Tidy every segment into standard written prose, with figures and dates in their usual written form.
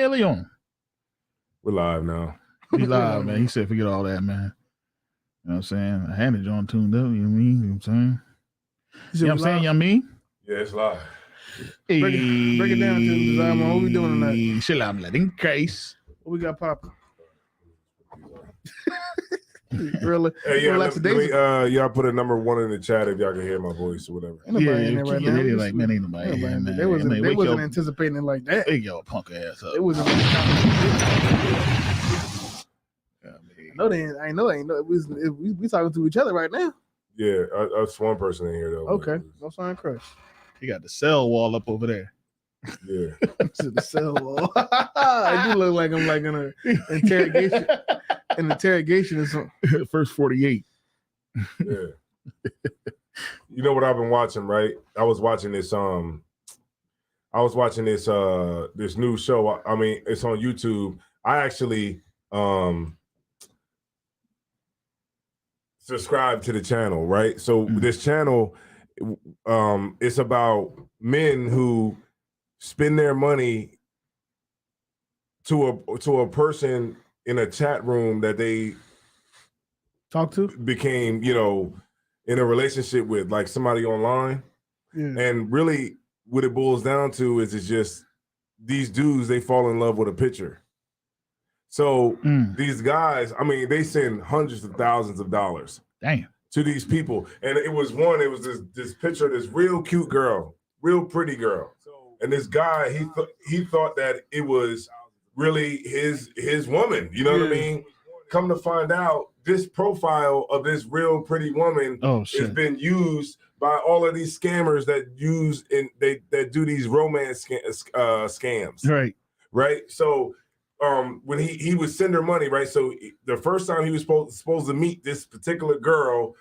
Leon. We're live now. We live, man. He said, forget all that, man. You know what I'm saying? I had it on tuned up, you know what I mean? You know what I'm saying? You know what I'm saying, young me? Yeah, it's live. Hey, break it down to the design. What we doing tonight? Chill out, in case. What we got popping? Really? Hey, yeah, let me, y'all put a number 1 in the chat if y'all can hear my voice or whatever. Ain't nobody in there right now. They like, man, ain't nobody here, man. They wasn't anticipating it like that. Hey, yo, punk ass up. It wasn't. No, they ain't. I know they ain't. We talking to each other right now. Yeah, that's one person in here though. Okay, no sign crush. He got the cell wall up over there. Yeah, the cell wall. I do look like I'm like in an interrogation. An interrogation or something. First 48. Yeah. You know what I've been watching, right? I was watching this this new show. I mean, it's on YouTube. I actually subscribe to the channel, right? So this channel it's about men who spend their money to a person in a chat room that they talk to, became, you know, in a relationship with, like somebody online. Yeah. And really what it boils down to is it's just these dudes, they fall in love with a picture. So these guys, I mean, they send hundreds of thousands of dollars to these people. And it was this picture of this real cute girl, real pretty girl. And this guy, he thought that it was really his woman, you know what I mean? Come to find out, this profile of this real pretty woman has been used by all of these scammers that do these romance scams. Right. So when he would send her money, right? So the first time he was supposed to meet this particular girl,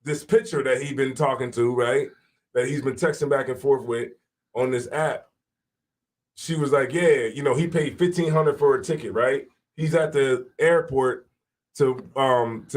this picture that he'd been talking to, right? That he's been texting back and forth with on this app. She was like, yeah, you know, he paid $1,500 for a ticket, right? He's at the airport to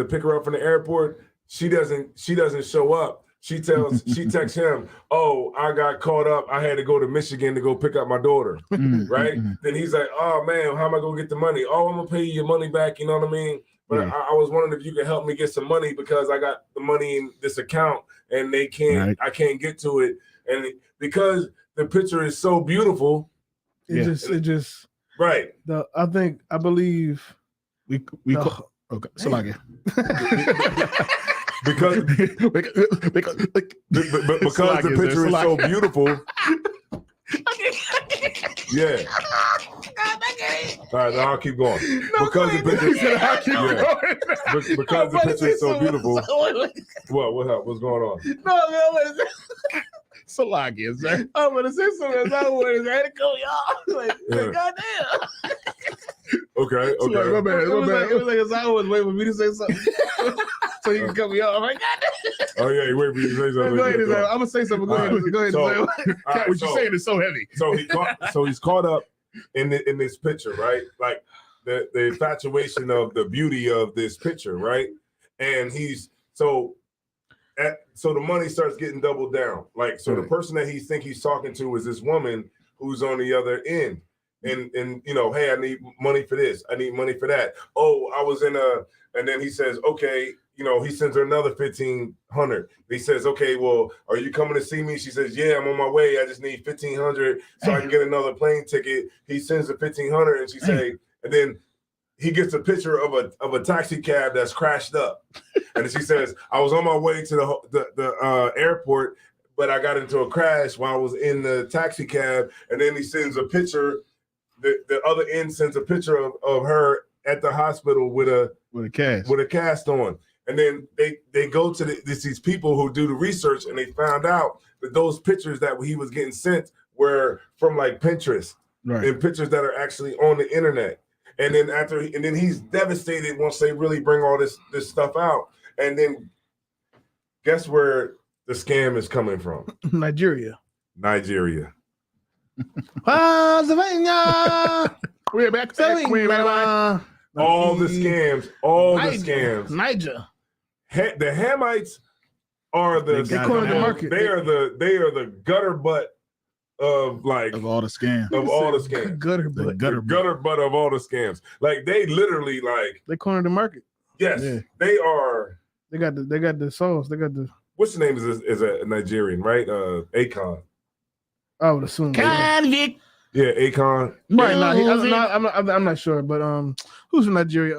pick her up from the airport. She doesn't show up. She texts him, oh, I got caught up. I had to go to Michigan to go pick up my daughter, right? Then he's like, oh man, how am I gonna get the money? Oh, I'm gonna pay you your money back, you know what I mean? But I was wondering if you could help me get some money because I got the money in this account and I can't get to it. And because the picture is so beautiful, right. I believe we call okay. So like because the picture is so beautiful. Yeah. All right, now I'll keep going. Because the picture is so beautiful. What's going on? No, man, Salakia, sir. I'm gonna say something. I wanted to go, y'all. Like, goddamn. Okay. So like, my bad. It was like as I was waiting for me to say something, so you can cut me off. I'm like, goddamn. Oh yeah, you wait for you to say something. Go ahead. I'm gonna say something. Go ahead. So, what you saying is so heavy. So he's caught up in this picture, right? Like the infatuation of the beauty of this picture, right? And so the money starts getting doubled down. Like, so the person that he's talking to is this woman who's on the other end. And you know, hey, I need money for this. I need money for that. Oh, I was and then he says, okay, you know, he sends her another $1,500. He says, okay, well, are you coming to see me? She says, yeah, I'm on my way. I just need $1,500 so I can get another plane ticket. He sends the $1,500 and she say, and then he gets a picture of a taxi cab that's crashed up. And she says, I was on my way to the airport, but I got into a crash while I was in the taxi cab. And then he sends a picture. The other end sends a picture of her at the hospital with a cast on. And then they go to these people who do the research, and they found out that those pictures that he was getting sent were from like Pinterest, and pictures that are actually on the internet. And then he's devastated once they really bring all this stuff out. And then guess where the scam is coming from? Nigeria. Pennsylvania. We're back. All the scams. Niger. The Hamites are the they cornered the market. They are the gutter butt of like Of all the scams. of all the scams. Gutter The butt. gutter Gutter butt of all the scams. Like they literally like They cornered the market. yes, Yeah. they are. They got the sauce. They got the. What's the name is a Nigerian, right? Akon. I would assume. Convict. Yeah, Akon. Right now, I'm not sure, but who's from Nigeria?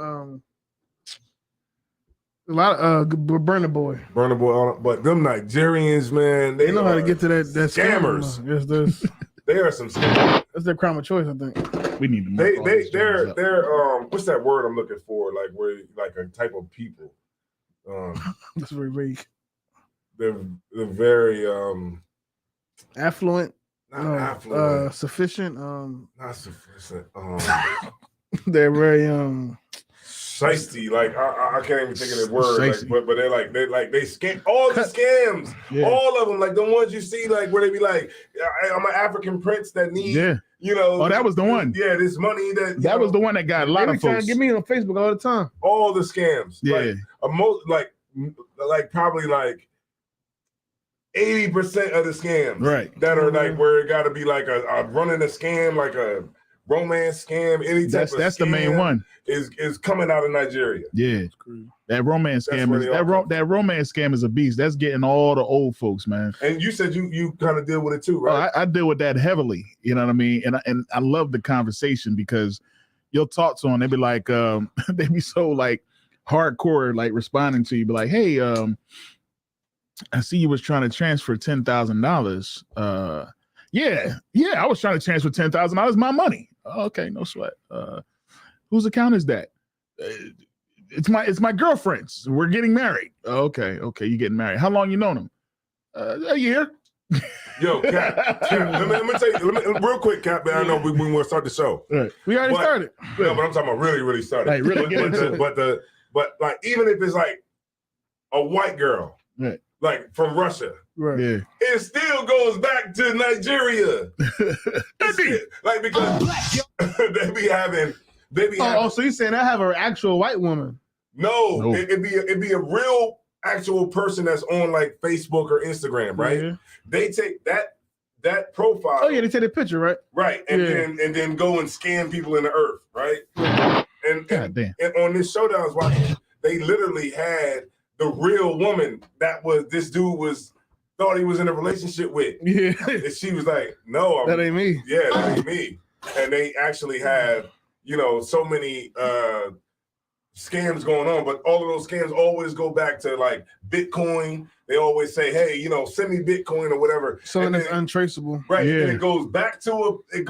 A lot of Burna Boy. Burna Boy, but them Nigerians, man, They know how to get to that scammers. Yes, They are some scammers. that's their crime of choice, I think. We need to mark all these jams up. They're what's that word I'm looking for? Like where like a type of people. That's very vague. They're very Affluent. not affluent, Sufficient. not sufficient. They're very Shiesty, like I can't even think of the word, Shiesty. like, but they scam all the scams, Yeah. all of them, like the ones you see, like where they be like, I'm an African prince that need, Yeah. you know, Oh, that was the one. yeah, this money that Was the one that got a lot they of trying folks. to get me on Facebook all the time. all the scams, Yeah. like probably like 80% of the scams, Right. that are like where it got to be like a running a scam, like a romance scam, any type of That's the main scam one. is coming out of Nigeria. Yeah. That romance That's scam where is they are. that romance scam is a beast. That's getting all the old folks, man. And you said you kind of deal with it too, Oh, right? I deal with that heavily. You know what I mean? And I love the conversation because you'll talk to them. They be like, they be so like hardcore, like responding to you, be like, hey, I see you was trying to transfer $10,000. Yeah, I was trying to transfer $10,000, my money. Oh, okay, no sweat. Whose account is that? It's my girlfriend's. We're getting married. Okay, you getting married. How long you known him? A year. Yo, Cap, let me tell you, real quick, Cap, man, I know we want to start the show. Right. We already But- started. No, but I'm talking about really started. Like, really get into it. But like even if it's like a white girl, Right. like from Russia, Right. Yeah. it still goes back to Nigeria. It's still- like because they be having Oh, so you saying I have an actual white woman? no. It'd be a real actual person that's on like Facebook or Instagram, right? Yeah. They take that profile. Oh yeah, they take the picture, right? Right, and Yeah. then go and scam people in the earth, right? And God damn. and on this show that I was watching, they literally had the real woman that was this dude thought he was in a relationship with, Yeah. and she was like, "No, That ain't me. yeah, that ain't me." And they actually have so many scams going on, but all of those scams always go back to like Bitcoin. They always say, "Hey, send me Bitcoin or whatever." Something And that's then- untraceable. Right, Yeah. and it goes back to a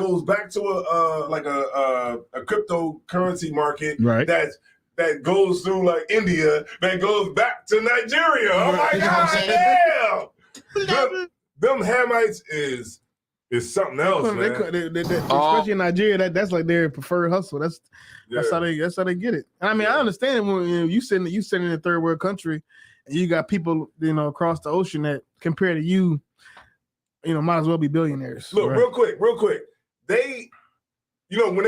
cryptocurrency market Right. that goes through like India, that goes back to Nigeria. Oh my You know what God, I'm damn! Them Hamites is something else, They- man. especially in Nigeria, that's like their preferred hustle. That's Yeah. how they get it. And I mean, I understand it when you sitting in a third world country, and you got people across the ocean that compared to you, might as well be billionaires. Look, Right. real quick. They, when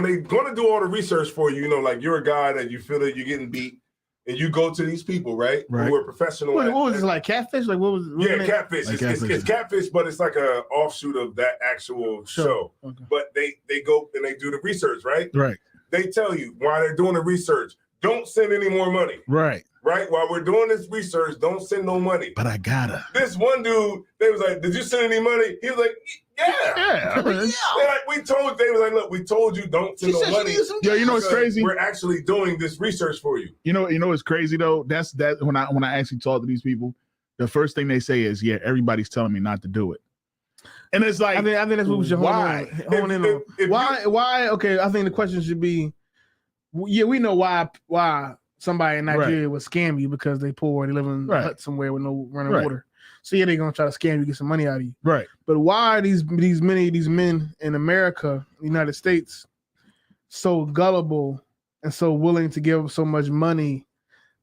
they gonna do all the research for you, like you're a guy that you feel that you're getting beat, and you go to these people, right? Right. Who are professional. What was this, like catfish? Like what was? Yeah, catfish. Like It's catfish. catfish, but it's like a offshoot of that actual show. Okay. But they go and they do the research, right? Right. They tell you while they're doing the research, don't send any more money, Right. right? While we're doing this research, don't send no money. But I gotta. This one dude, they was like, "Did you send any money?" He was like, "Yeah." Yeah. I mean, They're like, they was like, "Look, we told you don't send no money." Yo, you know what's because crazy? We're actually doing this research for you. You know what's crazy though? That's when I actually talk to these people, the first thing they say is, "Yeah, everybody's telling me not to do it," and it's like, I think that's what we should why? hone in on. If Why? Okay, I think the question should be, yeah, we know why somebody in Nigeria would scam you because they poor, they live in a Right. hut somewhere with no running Right. water. So yeah, they're gonna try to scam you, get some money out of you. right, But why are these men in America, United States, so gullible and so willing to give so much money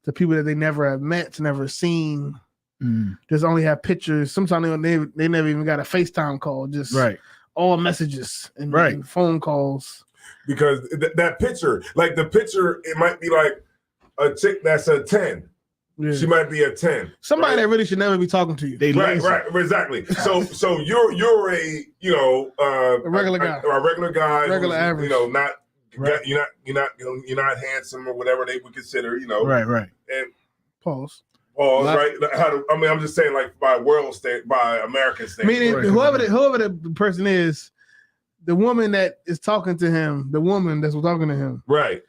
to people that they never have met, never seen, just only have pictures? Sometimes they never even got a FaceTime call, just right, all messages and, Right. and phone calls. because that picture, like the picture, it might be like a chick that's a 10, Yeah. She might be a 10. Somebody right? that really should never be talking to you. They Right, lazy. right, exactly. So you're a a regular guy. a regular guy, Regular who's, average. not Right. you're not handsome or whatever they would consider, Right. and Pause. right. I'm just saying, like by American standards. Meaning, Right. whoever the person is, the woman that is talking to him, the woman that's talking to him, Right.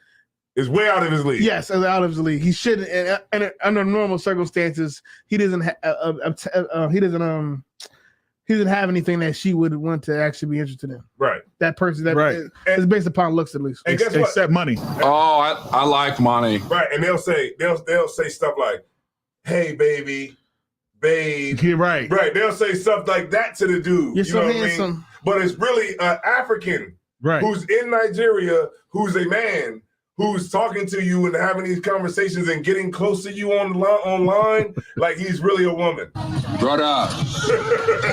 Is way out of his league. yes, out of his league. He shouldn't. And under normal circumstances, he doesn't. He doesn't have anything that she would want to actually be interested in. Right. That person that Right. is based upon looks, at least. And guess what? Except money. Oh, I like money. Right. And they'll say stuff like, "Hey, babe." You're right. Right. They'll say stuff like that to the dude. You're you so know what I mean? handsome. But it's really an African Right. who's in Nigeria, who's a man, who's talking to you and having these conversations and getting close to you online, like he's really a woman. Brother,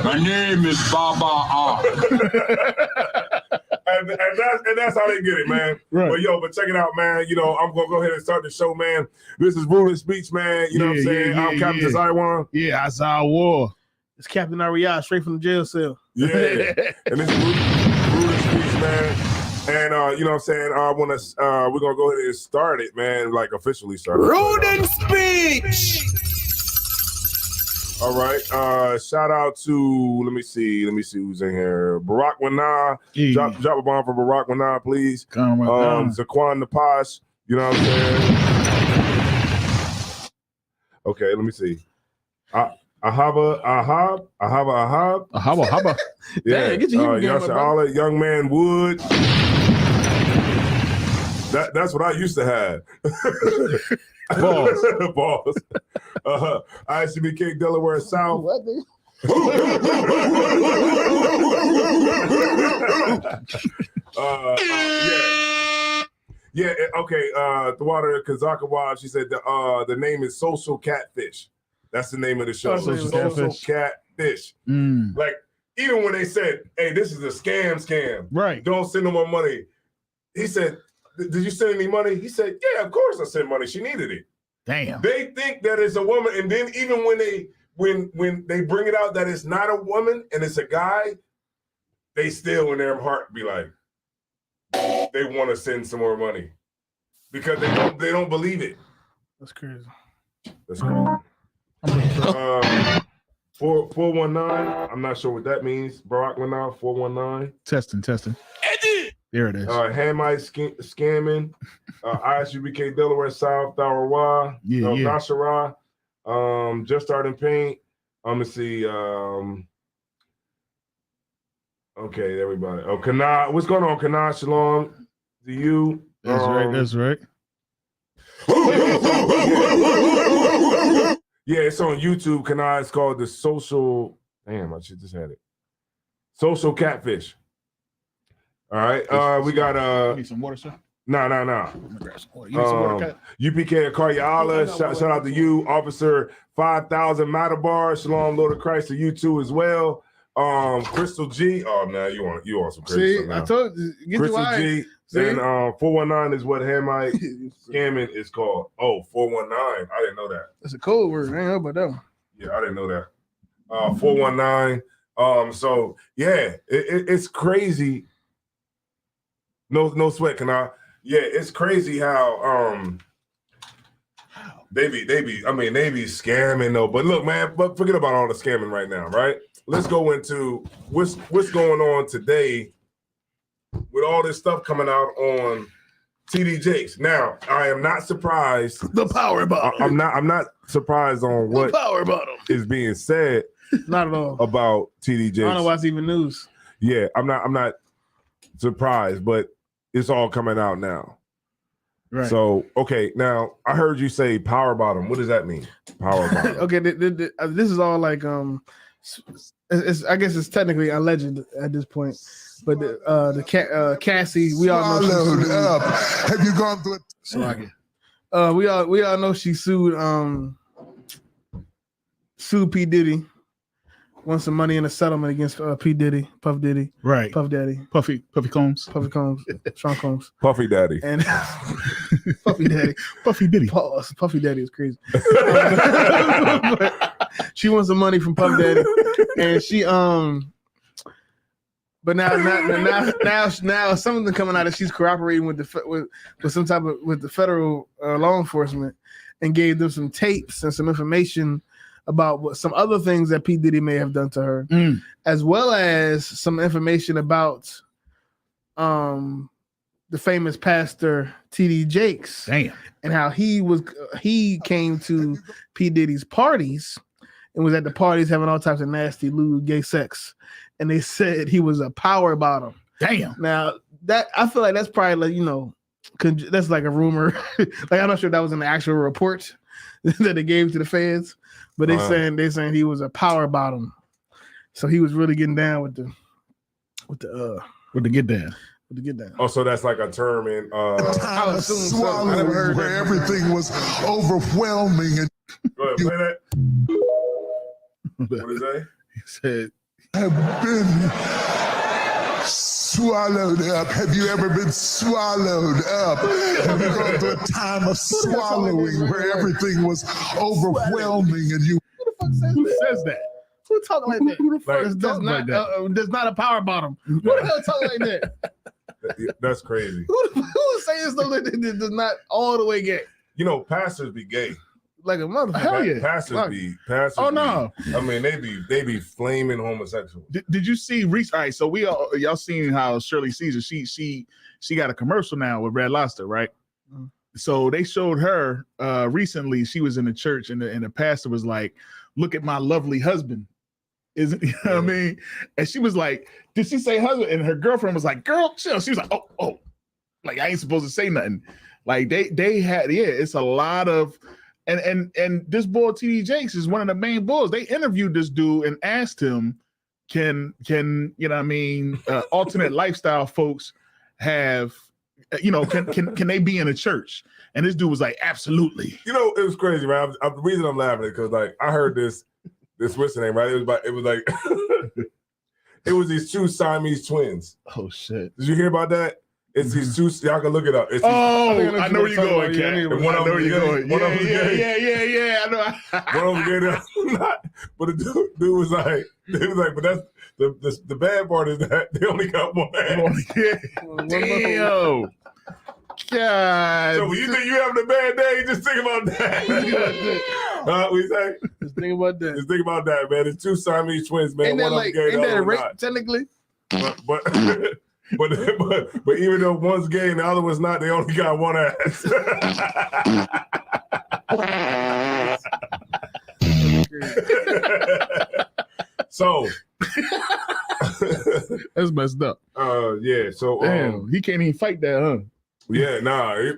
my name is Baba R. and that's how they get it, man. Right. But check it out, man. I'm gonna go ahead and start the show, man. This is Ruthless Speech, man. You know what I'm saying? I'm Captain Zaiwan. Yeah, I saw a war. It's Captain Ariya, straight from the jail cell. Yeah. And this is Ruthless Speech, man. And you know what I'm saying? We're gonna go ahead and start it, man. Like officially start it. Rude speech. All right. Shout out to let me see who's in here. Barack Wana. Yeah. Drop a bomb for Barack Wana, please. Come on. Zaquan the Posh. You know what I'm saying? Okay, let me see. Ahaba. Haba. Yeah. Dang, get your Hebrew game up, Yasha bro. Allah, Young Man Wood. That's what I used to have. Balls. ICBK Delaware South. What? Yeah. Okay. The water Kazakawa. She said the name is Social Catfish. That's the name of the show. Social Social Catfish. Catfish. Mm. Like even when they said, "Hey, this is a scam. Right. Don't send no more money." He said, "Did you send any money?" He said, "Yeah, of course I sent money. She needed it." Damn. They think that it's a woman, and then even when they bring it out that it's not a woman and it's a guy, they still in their heart be like, they want to send some more money because they don't believe it. That's crazy. That's crazy. 419. I'm not sure what that means. Barack Wana, 419. Testing. There it is. Hamite scamming. ISUBK Delaware South, Tharawa. Yeah. Nashara. Just starting paint. Let's see. Okay, everybody. Oh, Kana. What's going on, Kana? Shalom to you. That's right. Yeah, it's on YouTube, Kana. It's called the Social. Damn, I should just had it. Social Catfish. All right. We got You need some water, sir? No. I'm gonna grab some water. You need some water, Kat? UPK Akaryala, shout out to you, Officer 5000 Matabar. Shalom, Lord of Christ to you too as well. Crystal G. Oh man, you want some crazy See, stuff now. I told you, get Crystal your eye. G. See? And 419 is what Hamite scamming is called. Oh, 419. I didn't know that. That's a code word. I ain't know about that one. Yeah, I didn't know that. 419. So yeah, it's crazy. No sweat, can I? Yeah, it's crazy how they be scamming though. But look, man, but forget about all the scamming right now, right? Let's go into what's going on today with all this stuff coming out on TD Jakes. Now, I am not surprised. The power bottom. I'm not surprised on what power bottom is being said Not at all. about TD Jakes. I don't know why it's even news. Yeah, I'm not surprised, but it's all coming out now. Right. So, okay, now I heard you say power bottom. What does that mean? Power bottom. Okay, this is all like it's I guess it's technically alleged at this point, but Cassie, we all know. Swallowed up. Have you gone through it? We all know she sued P Diddy won some money in a settlement against P. Diddy, Puff Diddy, Right. Puff Daddy, Puffy Combs. Puffy Combs, Sean Combs, Puffy Daddy. and Puffy Daddy. Puffy Diddy. Puffy Daddy is crazy. But she won some money from Puff Daddy, and she But now something coming out that she's cooperating with the federal law enforcement and gave them some tapes and some information about some other things that P. Diddy may have done to her, as well as some information about the famous pastor T.D. Jakes. Damn. And how he came to P. Diddy's parties and was at the parties having all types of nasty, lewd, gay sex. And they said he was a power bottom. Damn. Now that I feel like that's probably like, that's like a rumor. Like I'm not sure that was an actual report that they gave to the feds, but they saying he was a power bottom. So he was really getting down with the get down. With the get down. Oh, so that's like a term in I would assume so. I Swallowing never heard where that. everything was overwhelming and Go ahead, play that. What is that? He said, have been swallowed up. Have you ever been swallowed up? Have you gone through a time of swallowing where everything was overwhelming and you who says that? Who talking like that? Who the fuck That's talking not like that? that's not a power bottom. Who the hell talking like that? That's crazy. Who saying stuff like that does not all the way gay? You know, pastors be gay. Like a motherfucker. Hell yeah. Pastors. Oh, no. I mean, they be flaming homosexual. Did you see all right, so y'all seen how Shirley Caesar, she got a commercial now with Red Lobster, right? Mm. So they showed her recently. She was in the church and the pastor was like, look at my lovely husband. Isn't you know what I mean? And she was like, did she say husband? And her girlfriend was like, girl, chill. She was like, oh, like I ain't supposed to say nothing. Like they had, it's a lot of and this boy TD Jakes is one of the main bulls. They interviewed this dude and asked him, can you know what I mean, alternate lifestyle folks have, can they be in a church? And this dude was like, absolutely. You know, it was crazy, right? The reason I'm laughing is because like I heard this what's the name, right? It was like it was these two Siamese twins. Oh shit. Did you hear about that? It's these two, y'all can look it up. It's I know where you're going, Cat. I know where you're going. Yeah, I know. One of them gay, not. But the dude was like, but that's the bad part is that they only got one ass. Damn. God. So when you think you having a bad day, just think about that. What you say? Just think about that. Just think about that, man. It's two Siamese twins, man. Ain't that One like, of them gay, ain't the that a other one rape not. technically? But even though one's gay and the other one's not, they only got one ass. So That's messed up. yeah. So Damn, he can't even fight that, huh? yeah,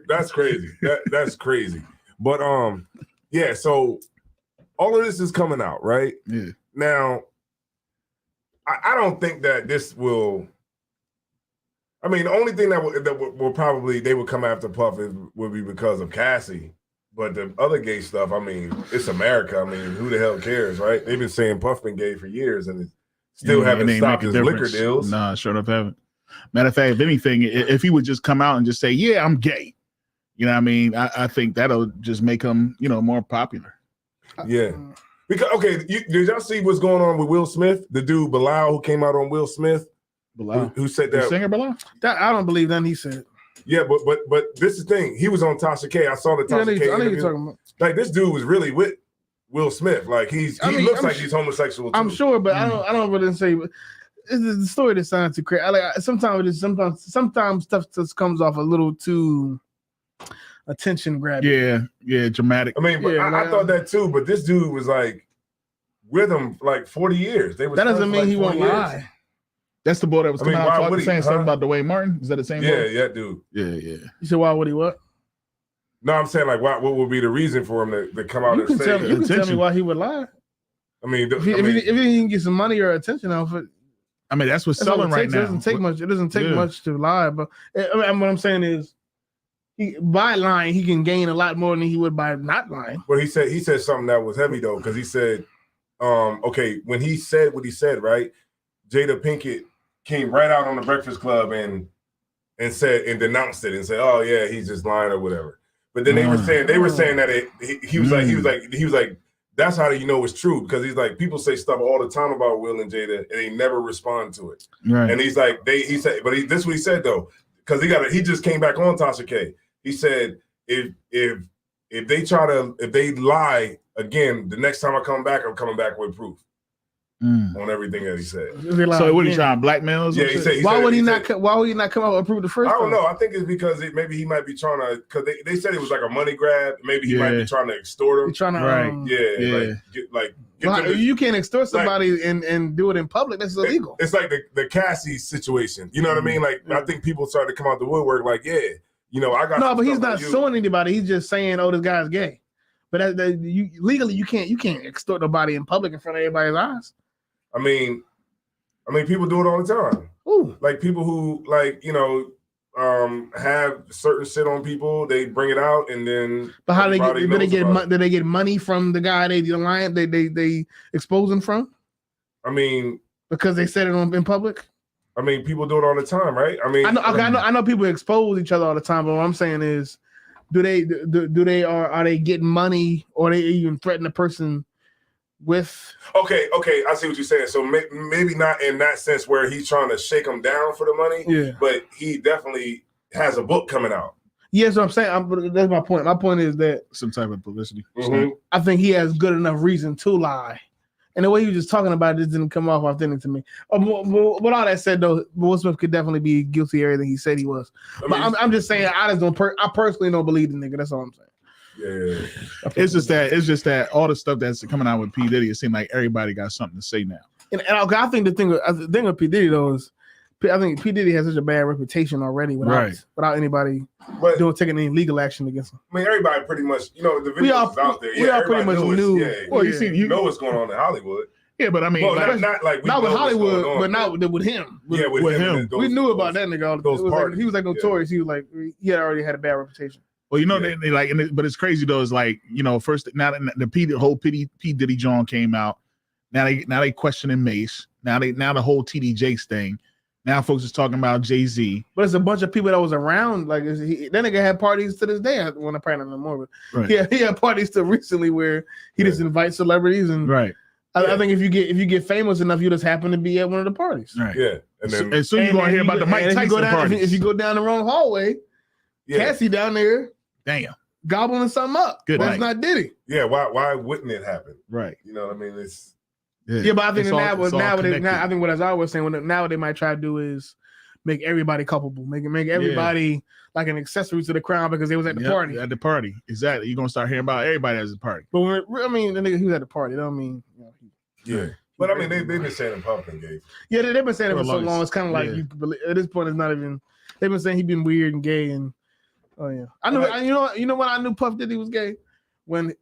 that's crazy. That's crazy. But yeah. So all of this is coming out, right? Yeah. Now, I don't think that this will. I mean, the only thing that will probably they would come after Puff would be because of Cassie. But the other gay stuff, I mean, it's America. I mean, who the hell cares, right? They've been saying Puff been gay for years and still haven't stopped his liquor deals. Nah, sure enough haven't. Matter of fact, if anything, if he would just come out and just say, yeah, I'm gay, you know what I mean? I think that'll just make him, more popular. Yeah. Because did y'all see what's going on with Will Smith? The dude Bilal who came out on Will Smith, Bilal. who said The that singer Bilal? That I don't believe that he said. Yeah, but this is the thing. He was on Tasha K. I saw the Tasha K. I know you're interview. talking about. Like this dude was really with Will Smith. Like he looks like he's homosexual too. I'm sure, but I don't really say. But it's the story that sounds too crazy. Sometimes stuff just comes off a little too attention grabbing. Yeah, dramatic. I mean, but I thought that too. But this dude was like with him for like 40 years. They were That doesn't mean like he won't 40 years. lie. That's the boy that was coming why out would he, saying huh? something about Dwayne Martin. Is that the same Yeah, boy? yeah, dude. Yeah. You said why would he what? No, I'm saying like what would be the reason for him to come out You and can say tell that? me. You can tell me Attention. why he would lie. I mean, If he can get some money or attention off it, I mean, that's what's that's all selling it right takes. now. It doesn't take much. It doesn't take Yeah. much to lie. But what I'm saying is, by lying, he can gain a lot more than he would by not lying. But he said something that was heavy though, because he said okay, when he said what he said, right? Jada Pinkett came right out on the Breakfast Club and said and denounced it and said, "Oh yeah, he's just lying or whatever." But then they were saying that he was like, that's how you know it's true, because he's like, people say stuff all the time about Will and Jada and they never respond to it. Right. And he's like, this is what he said though, because he just came back on Tasha K. He said, if they lie again, the next time I come back, I'm coming back with proof. On everything that he said. So what, he trying to blackmail? Yeah, he said. Why would he not come out and prove the first? I don't know. I think it's because maybe he might be trying to, because they said it was like a money grab. Maybe he might be trying to extort him. He's trying to, you can't extort somebody and do it in public. That's illegal. It's like the Cassie situation. You know what I mean? Like I think people started to come out the woodwork. Like, I got no, but he's not suing anybody. He's just saying, "Oh, this guy's gay." But legally, you can't extort nobody in public in front of everybody's eyes. I mean, people do it all the time. Ooh. Like people who have certain shit on people, they bring it out and then. But how did they get money from the guy they expose him from? I mean, because they said it in public. I mean, people do it all the time, right? I mean, I know people expose each other all the time, but what I'm saying is, are they getting money, or they even threaten a person with? Okay, I see what you're saying. So maybe not in that sense where he's trying to shake them down for the money, but he definitely has a book coming out. Yes, what I'm saying. That's my point. My point is that some type of publicity. Mm-hmm. I think he has good enough reason to lie. And the way he was just talking about it just didn't come off authentic to me. With all that said, though, Will Smith could definitely be guilty of everything he said he was. I'm just saying, I personally don't believe the nigga. That's all I'm saying. Yeah. It's just that all the stuff that's coming out with P. Diddy, it seems like everybody got something to say now. And I think the thing with P. Diddy though is, I think P. Diddy has such a bad reputation already without anybody taking any legal action against him. I mean, everybody pretty much, the videos is out there. We all pretty much knew. You know what's going on in Hollywood. Yeah, but I mean, not with Hollywood, but not with him. With him. We knew about that nigga. He was like notorious. He was like, he had already had a bad reputation. Well, they like, but it's crazy though. It's like, first now the whole P. Diddy John came out. Now they questioning Mace. Now the whole TD Jakes thing. Now folks is talking about Jay-Z. But it's a bunch of people that was around. Like that nigga had parties to this day. Well, apparently no more. But he had parties till recently where he just invites celebrities and I think if you get famous enough, you just happen to be at one of the parties. Right. Yeah. And then and soon you're gonna hear about the Mike Tyson parties. If you go down the wrong hallway, Cassie down there. Damn. Gobbling something up. Good That's not Diddy. Yeah, why wouldn't it happen? Right. You know what I mean? It's but I think I think what as I was saying, now what they might try to do is make everybody culpable, make everybody like an accessory to the crime because they was at the party. At the party, exactly. You're gonna start hearing about everybody at the party. But the nigga who's at the party, that don't mean. But I mean, they've been saying in public gay. Yeah, they've been saying it for so long. It's kind of like you believe, at this point, it's not even. They've been saying he's been weird and gay and. Oh yeah, I knew. You know when I knew Puff Diddy was gay when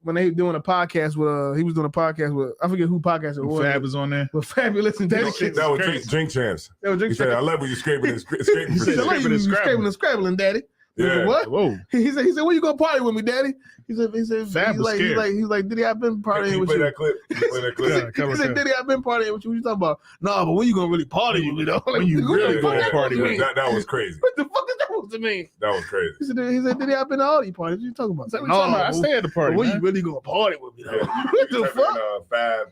they doing a podcast with he was doing a podcast with I forget who podcast it was. Fab was on there. With Fabulous and Daddy. That was Drink Champs. That was Drink Champs. I love when you scraping and scraping. Scraping and scrabbling, Daddy. Yeah. What? Whoa. He said, "Where you gonna party with me, Daddy?" He said, Fab was scared. He's like, Diddy, I've been partying with you. He said, Diddy, I've been partying with you. What you talking about? No, but when you gonna really party with me though? When you really gonna party with me? That was crazy. What the fuck is that supposed to mean? That was crazy. He said, Diddy, I've been to all these parties. What you talking about? I stay at the party. When you really gonna party with me though? What the fuck? Fab,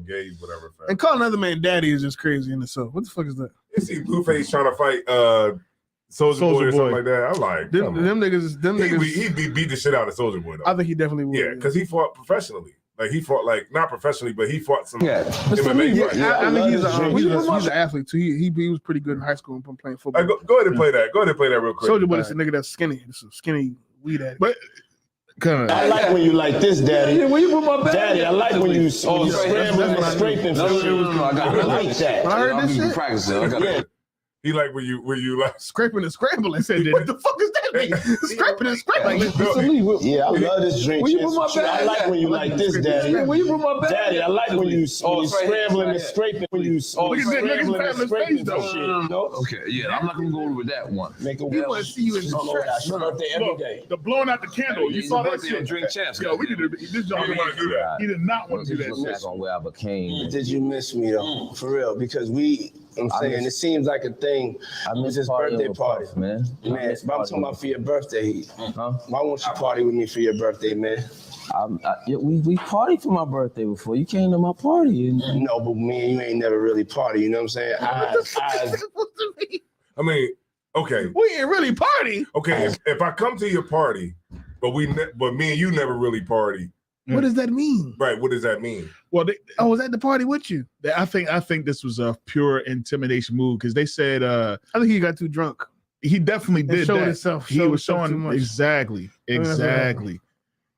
gay, whatever. Fab. And calling another man daddy is just crazy in itself. What the fuck is that? You see Blueface trying to fight Soulja Boy or something like that. I'm like, them niggas. He beat the shit out of Soulja Boy though. I think he definitely would. Yeah, because he fought professionally. Like he fought not professionally, but he fought some. Yeah, MMA fights. I think he's an athlete too. He was pretty good in high school and playing football. Go ahead and play that. Go ahead and play that real quick. Soulja Boy is a nigga that's skinny. It's a skinny weed addict. But I like when you like this, Daddy. When you put my back, Daddy, I like when you scrambling and scraping. No, I got I like that. When I heard this shit, practice it. He like when you like scraping and scrambling. Said, what the fuck is that mean? Scraping and scrambling. Yeah, I love this drink. Will you put my I like when you like this, Daddy. Will you put my bag? Daddy, I like when you scrambling and scraping. When you Look at that nigga's face though. No? Okay, yeah, I'm not gonna go with that one. Make a We want to see you in the That's your birthday every day. The blowing out the candle. You saw that shit. Drink champs. Yo, we did this. John didn't want to do that. He did not want to do that Not shit. gonna where I became. Did you miss me though? For real? Because I'm saying it seems like a thing. I It's miss his partying birthday with party, Puff, man. Man, but I'm talking about for your birthday. Huh? Why won't you party with me for your birthday, man? We partied for my birthday before. You came to my party. And, No, but me and you ain't never really party. You know what I'm saying? I mean, okay, We ain't really party. okay. If I come to your party, but me and you never really party, What does that mean? right? What does that mean? Well, I was at the party with you. I think this was a pure intimidation move because they said I think he got too drunk. he definitely And did showed that. himself. He showed was himself too showing much. exactly.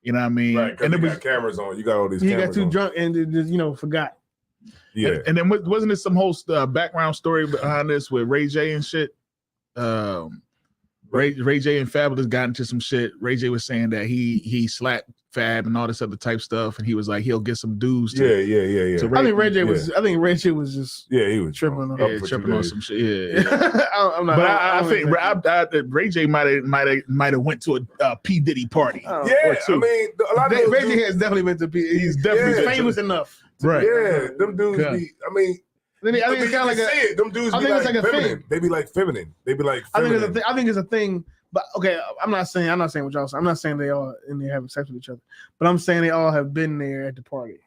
You know what I mean? Right? Because And it you was got cameras on. You got all these. He cameras got too on. drunk and just forgot. Yeah. And then wasn't there some whole background story behind this with Ray J and shit? Ray J and Fabulous got into some shit. Ray J was saying that he slapped Fab and all this other type stuff, and he was like he'll get some dues. Yeah. to I think Ray J was. I think Ray J was just Yeah, he was tripping on. Up for tripping 2 on days. some shit. Yeah. I'm not, But I think think Ray J might have went to a P Diddy party. Oh. Yeah, Or two. I mean, a lot of those Ray dudes, J has definitely been to P. He's definitely definitely been to- famous enough. Right. Yeah, them dudes. Yeah. Be, I mean, I think it's kind of like you a. see it. Them dudes I be think like it's like a feminine. thing. They be like feminine. They be like I think feminine. it's a thing. I think it's a thing. But okay, I'm not saying what y'all say. I'm not saying they all in there having sex with each other, but I'm saying they all have been there at the party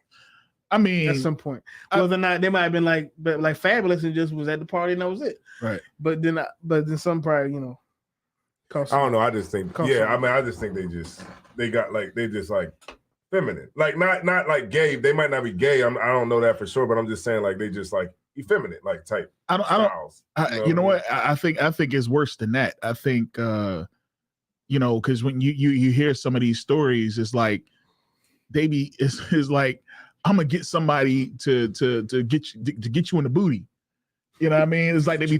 I mean, at some point. Whether or not they might have been like Fabulous and just was at the party and that was it. right. But then some probably I don't know. I just think, Come yeah. from- I mean, I just think they just like feminine, like not like gay. They might not be gay. I don't know that for sure, but I'm just saying like they just like effeminate like type I don't. styles. You know what? I think it's worse than that. I think because when you hear some of these stories, it's like it's like I'm gonna get somebody to get you in the booty. You know what I mean? It's like they be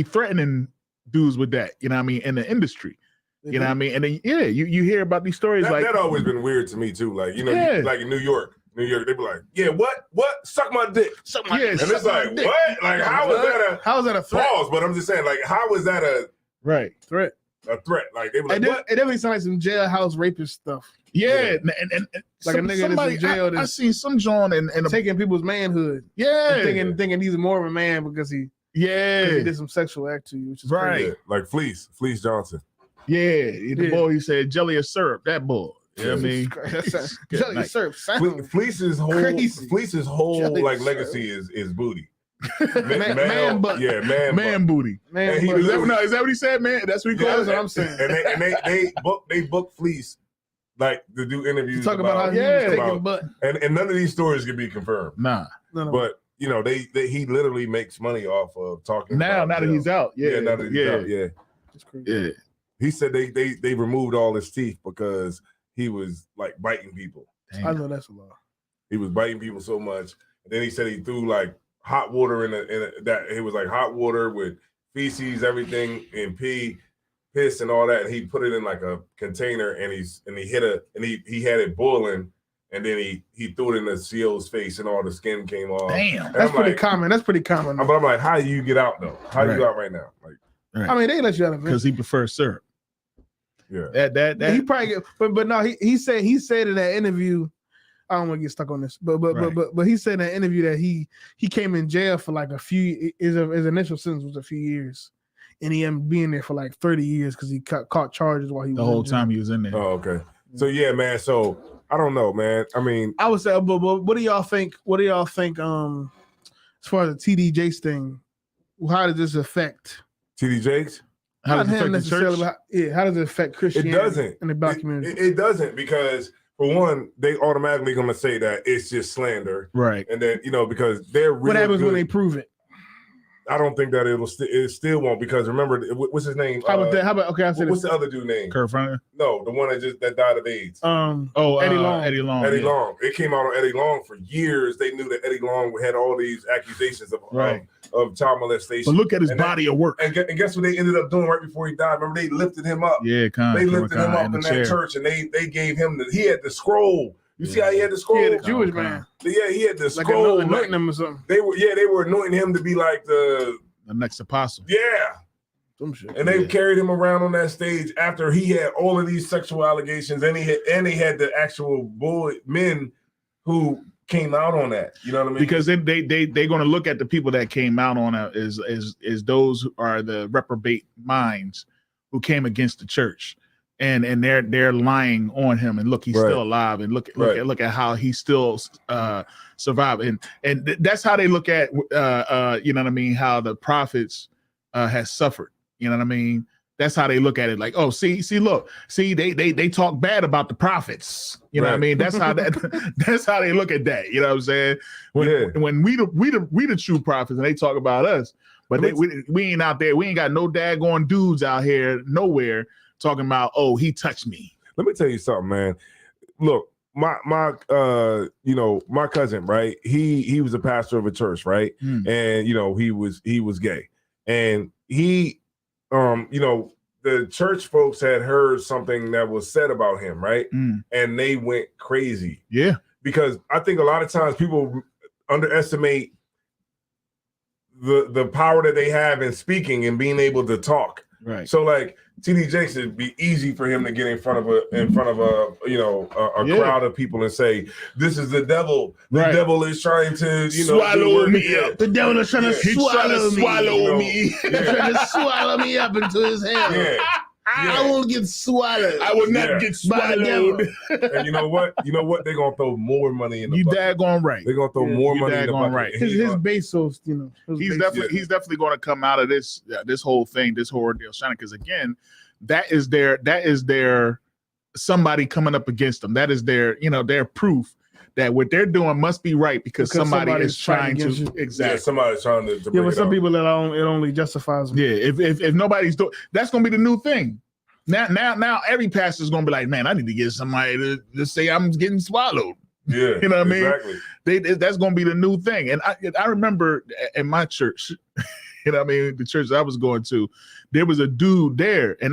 threatening dudes with that. You know what I mean? In the industry. You know what I mean? And then you hear about these stories That, like that always been weird to me too. Like Yeah. like in New York, they be like, yeah, what, suck my dick, yeah, and it's like what? Like how is that a threat? pause? But I'm just saying, like, how is that right. Threat. a threat? Like they be like, It what? definitely sounds like some jailhouse rapist stuff. Yeah, Yeah. and Like a nigga that's in jail I that's seen some John and taking people's manhood. yeah, Thinking he's more of a man because he did some sexual act to you, which is Right. crazy. Yeah, like Fleece Johnson. yeah. The Yeah. boy he said jelly or syrup. That boy. You know what I mean? That's Good jelly night. syrup sound Fleece's Crazy. whole like Jelly legacy is booty. man butt. Yeah, man booty. man. And he but- Is that what he said, man? That's what he Yeah, called That's it. what I'm saying. And they book Fleece like to do interviews. You talk about how he Yeah, was taking about- butt. and none of these stories can be confirmed. Nah. No. But he literally makes money off of talking. Now about that jail. he's out. Yeah. now that he's out, yeah. It's crazy. Yeah. He said they removed all his teeth because he was like biting people. I know that's a lot. He was biting people so much. And then he said he threw like hot water in that it was like hot water with feces, everything, and piss and all that. And he put it in like a container and he had it boiling, and then he threw it in the CO's face and all the skin came off. Damn. And That's I'm pretty like, common. That's pretty common. but I'm like, how do you get out though? How do you Right. get out right now? Like, I mean, they let you out of it. Because he prefers syrup. yeah. That He probably get, but no, he said in that interview. I don't want to get stuck on this, but he said in that interview that he came in jail for like a few. His initial sentence was a few years, and he ended up being there for like 30 years because he caught charges while he was the whole in jail. time he was in there. Oh, okay. So yeah, man. So I don't know, man. I mean, I would say, but what do y'all think? What do y'all think? As far as the TD Jakes thing, how does this affect? TD Jakes. How does not it him affect the church? necessarily, but how does it affect It Christianity? doesn't. in the black community. It doesn't, because for one, they automatically gonna say that it's just slander, Right. and then because they're real What happens good. when they prove it? I don't think that it still won't, because remember, what's his name? How about that? How about okay? I said what's the other dude name? Kurt Franklin. No, the one that died of AIDS. Eddie Long. Eddie Long. Eddie Long. It came out on Eddie Long for years. They knew that Eddie Long had all these accusations of child molestation. But look at his body of work. And guess what they ended up doing right before he died? Remember, they lifted him up. Yeah, they lifted him up in that church, and they gave him he had the scroll. You see how he had the scroll? He had a Jewish man. Yeah, he had the Like scroll. anointing him or something. They were anointing him to be like the next apostle. Yeah. Some shit. And they carried him around on that stage after he had all of these sexual allegations, and they had the actual men who came out on that. You know what I mean? Because they're going to look at the people that came out on it as those who are the reprobate minds who came against the church. And they're lying on him, and look, he's still alive, and look at how he's still surviving, and that's how they look at you know what I mean, how the prophets has suffered. You know what I mean? That's how they look at it. Like, oh, see, they talk bad about the prophets. You know what I mean? That's how that's how they look at that. You know what I'm saying? When we the true prophets, and they talk about us, but we ain't out there. We ain't got no daggone dudes out here nowhere talking about, oh, he touched me. Let me tell you something, man. Look, my cousin, right? He was a pastor of a church, right? And he was gay, and he, the church folks had heard something that was said about him, right? And they went crazy. Yeah, because I think a lot of times people underestimate the power that they have in speaking and being able to talk. Right. So like TD Jakes, it'd be easy for him to get in front of a crowd of people and say, "This is the devil. The devil is trying to swallow me up. The devil is trying to swallow me. He's trying to swallow me up into his head. Yeah. I won't get swallowed. I will not get swallowed. And you know what? They're gonna throw more money in the bucket. Daggone right. They're gonna throw more money in the bucket. Right. His Bezos, he's definitely going to come out of this whole thing, this whole ordeal, shining. Because again, that is their somebody coming up against them. That is their proof that what they're doing must be right because somebody is trying to exactly. Yeah, somebody's trying to yeah, but some people that it only justifies them. Yeah, if nobody's doing, that's gonna be the new thing. Now every pastor's gonna be like, man, I need to get somebody to say I'm getting swallowed. Yeah, you know what exactly. I mean? That's gonna be the new thing. And I remember in my church, you know what I mean, the church I was going to, there was a dude there, and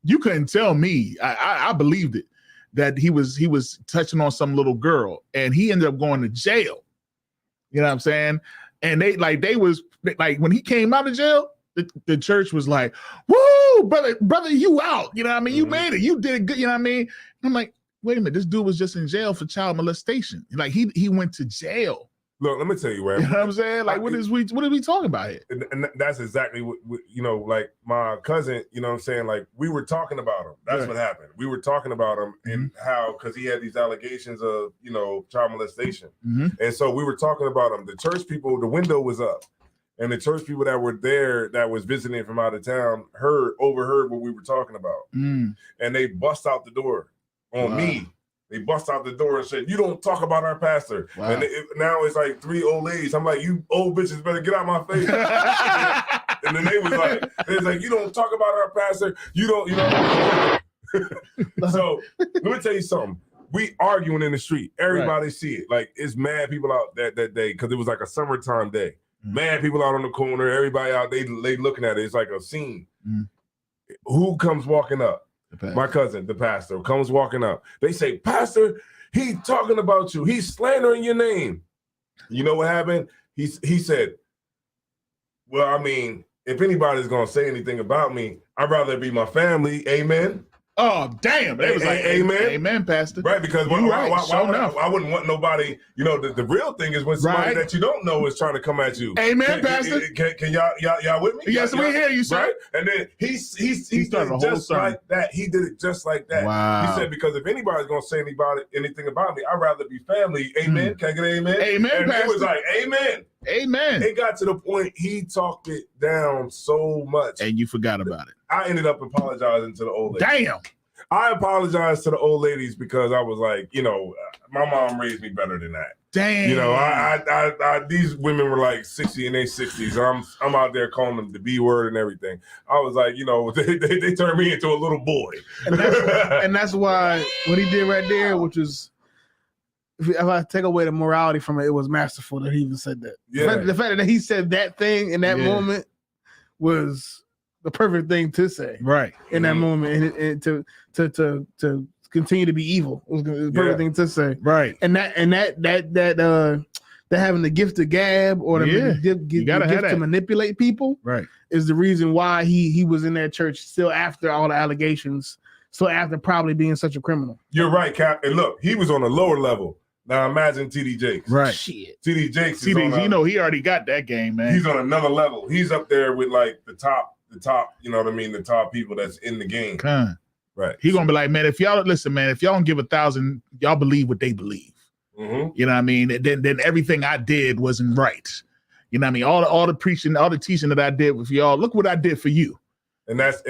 you couldn't tell me. I believed it. That he was touching on some little girl, and he ended up going to jail. You know what I'm saying? And they was when he came out of jail, the church was like, "Woo, brother, you out." You know what I mean? You made it. You did it good. You know what I mean? And I'm like, wait a minute, this dude was just in jail for child molestation. Like he went to jail. Look, let me tell you, right? You know what I'm saying? Like, what are we talking about here? And that's exactly what like my cousin, you know what I'm saying? Like, we were talking about him. That's what happened. We were talking about him and how, because he had these allegations of, child molestation. And so we were talking about him. The church people, the window was up. And the church people that were there that was visiting from out of town overheard what we were talking about. And they bust out the door on me. They bust out the door and said, "You don't talk about our pastor." Wow. And now it's like 3 old ladies. I'm like, "You old bitches better get out my face." And then they was like, "You don't talk about our pastor. You don't, So let me tell you something. We arguing in the street. Everybody see it. Like, it's mad people out that day because it was like a summertime day. Mad people out on the corner. Everybody out. They looking at it. It's like a scene. Who comes walking up? My cousin, the pastor, comes walking up. They say, "Pastor, he's talking about you. He's slandering your name." You know what happened? He said, "Well, I mean, if anybody's gonna say anything about me, I'd rather it be my family." Amen. Oh, damn. It was like, amen. Amen, Pastor. Right, because why I wouldn't want nobody, the real thing is when somebody that you don't know is trying to come at you. Amen, Pastor. Can y'all with me? Yes, we hear you, sir. Right? And then he did it just like that. He did it just like that. Wow. He said, because if anybody's going to say anything about me, I'd rather be family. Amen. Can I get an amen? Amen, and Pastor. It was like, amen. Amen. It got to the point he talked it down so much. And you forgot about it. I ended up apologizing to the old lady. Damn. I apologize to the old ladies because I was like, my mom raised me better than that. Dang. You know, I these women were like 60 in their 60s. I'm out there calling them the B word and everything. I was like, you know, they turned me into a little boy. And that's why what he did right there, which is, if I take away the morality from it, it was masterful that he even said that. Yeah. The fact that he said that thing in that moment was the perfect thing to say. Right. In that moment, and to continue to be evil was the perfect thing to say. Right. And that having the gift of gab or the gift to manipulate people, right, is the reason why he was in that church still after all the allegations. So after probably being such a criminal. You're right, Cap. And look, he was on a lower level. Now imagine TD Jakes. Right. Shit. TD Jakes is TD, you know, he already got that game, man. He's on another level. He's up there with like the top, you know what I mean? The top people that's in the game. Right. He gonna be like, man, if y'all listen, man, if y'all don't give 1,000, y'all believe what they believe. Mm-hmm. You know what I mean? Then everything I did wasn't right. You know what I mean? All the preaching, all the teaching that I did with y'all, look what I did for you. And that's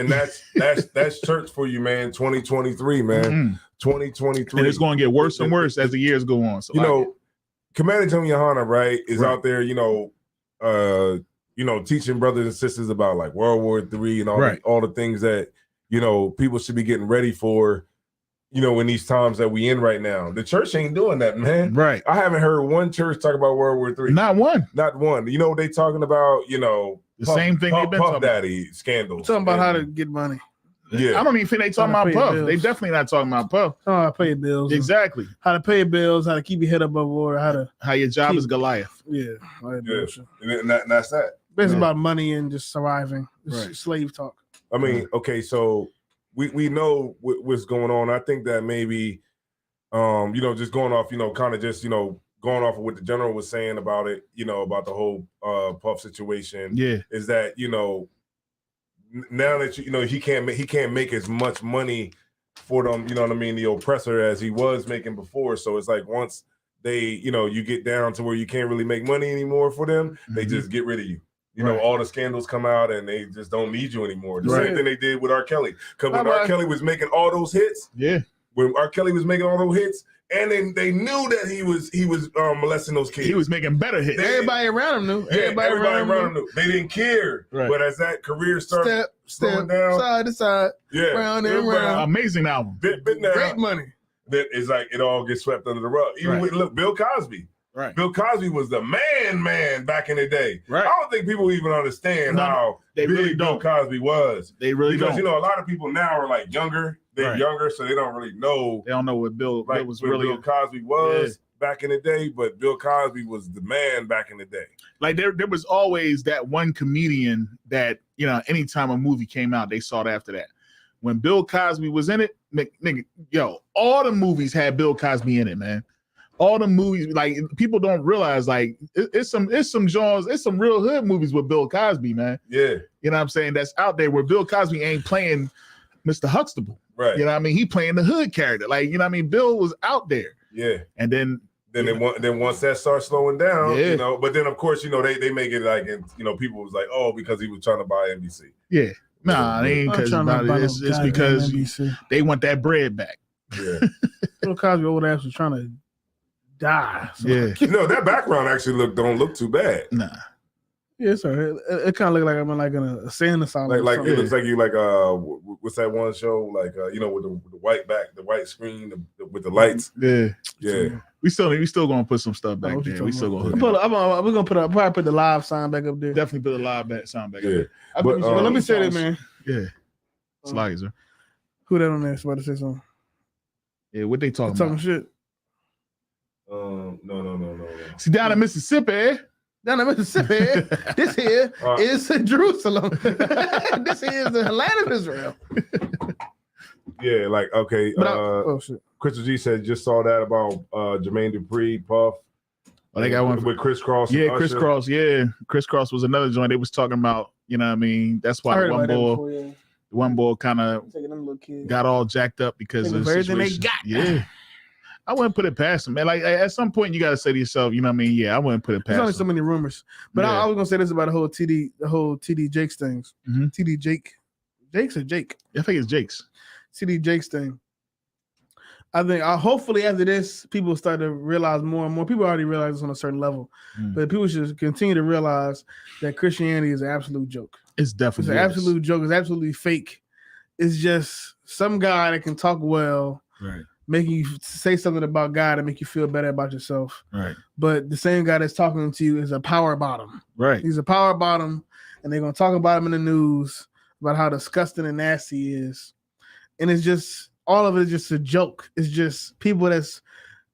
church for you, man. 2023, man. Mm-hmm. 2023. And it's going to get worse and worse as the years go on. So you know, Commander Tony Yohana, right, is out there, you know, teaching brothers and sisters about like World War III and all the things that, you know, people should be getting ready for, you know, in these times that we in right now. The church ain't doing that, man. Right. I haven't heard one church talk about World War III. Not one. Not one. You know, they talking about, you know, the same thing they've been Puff talking Daddy scandals. Talking about how to get money. Yeah. I don't even think they talking about Puff. Bills. They definitely not talking about Puff. How to pay bills. Exactly. How to pay bills, how to keep your head above water, how your job is Goliath. Yeah. And that's that. Basically about money and just surviving. Right. Slave talk. I mean, okay, so we know what's going on. I think that maybe, you know, just going off, you know, kind of just, you know, going off of what the general was saying about it, you know, about the whole Puff situation. Yeah. Is that, you know, now that, you know, he can't make as much money for them, you know what I mean, the oppressor as he was making before. So it's like once they, you know, you get down to where you can't really make money anymore for them, they just get rid of you. You know, all the scandals come out and they just don't need you anymore. The same thing they did with R. Kelly. Because when R. Kelly was making all those hits, when R. Kelly was making all those hits, and then they knew that he was molesting those kids. He was making better hits. Everybody around him knew. Yeah, everybody around him knew. They didn't care. Right. But as that career started step down, side to side, round and round. Amazing album. Bit Great money. That is like it all gets swept under the rug. Even with look, Bill Cosby. Right. Bill Cosby was the man back in the day. Right. I don't think people even understand how they big really Bill don't. Cosby was. They really because don't. you know a lot of people now are like younger. They're Right. younger, so they don't really know. They don't know what Bill was what really Bill Cosby was back in the day, but Bill Cosby was the man back in the day. Like there was always that one comedian that, you know, anytime a movie came out, they sought after that. When Bill Cosby was in it, nigga, yo, all the movies had Bill Cosby in it, man. All the movies, like people don't realize, like it's some genres, it's some real hood movies with Bill Cosby, man. Yeah, you know what I'm saying? That's out there where Bill Cosby ain't playing Mr. Huxtable, right? You know what I mean? He playing the hood character, like you know what I mean. Bill was out there, yeah. And then once that starts slowing down, you know. But then of course, you know, they make it like, and you know, people was like, oh, because he was trying to buy NBC. Yeah, nah, they ain't because it's because NBC. They want that bread back. Yeah, Bill Cosby old ass was trying to die. So. Yeah, you know that background actually don't look too bad. Nah. Yeah, sir. It kind of look like I'm in like in a sand asylum. Like it looks like you like what's that one show like you know with the white back, the white screen with the lights. Yeah. We still gonna put some stuff back there. We still gonna. We're gonna probably put the live sign back up there. Definitely put the live sign back up Yeah, there. but let me say that, man. Yeah, it's like sir. Who that on there? About to say something. Yeah, what they talking talking about? Shit. No. See down in Mississippi. Down in Mississippi, this here is Jerusalem. This here is the land of Israel. Yeah, like okay. Oh shit. Crystal G said just saw that about Jermaine Dupri, Puff. Oh, they got one with Chris Cross. Yeah, Chris Cross. Yeah, Chris Cross was another joint they was talking about. You know what I mean? That's why one boy kind of got all jacked up because of the everything they situation. got. Yeah. I wouldn't put it past him, man. Like at some point, you got to say to yourself, you know what I mean? Yeah, I wouldn't put it past There's only him. so many rumors, but I was gonna say this about the whole TD Jakes things. Mhm. TD Jakes or Jake? I think it's Jake's. TD Jakes thing. I think hopefully after this, people start to realize more and more. People already realize this on a certain level, but people should continue to realize that Christianity is an absolute joke. It's definitely an absolute joke. It's absolutely fake. It's just some guy that can talk well, right, making you say something about God and make you feel better about yourself. right. But the same guy that's talking to you is a power bottom. Right. He's a power bottom, and they're gonna talk about him in the news about how disgusting and nasty he is. And it's just all of it is just a joke. It's just people that's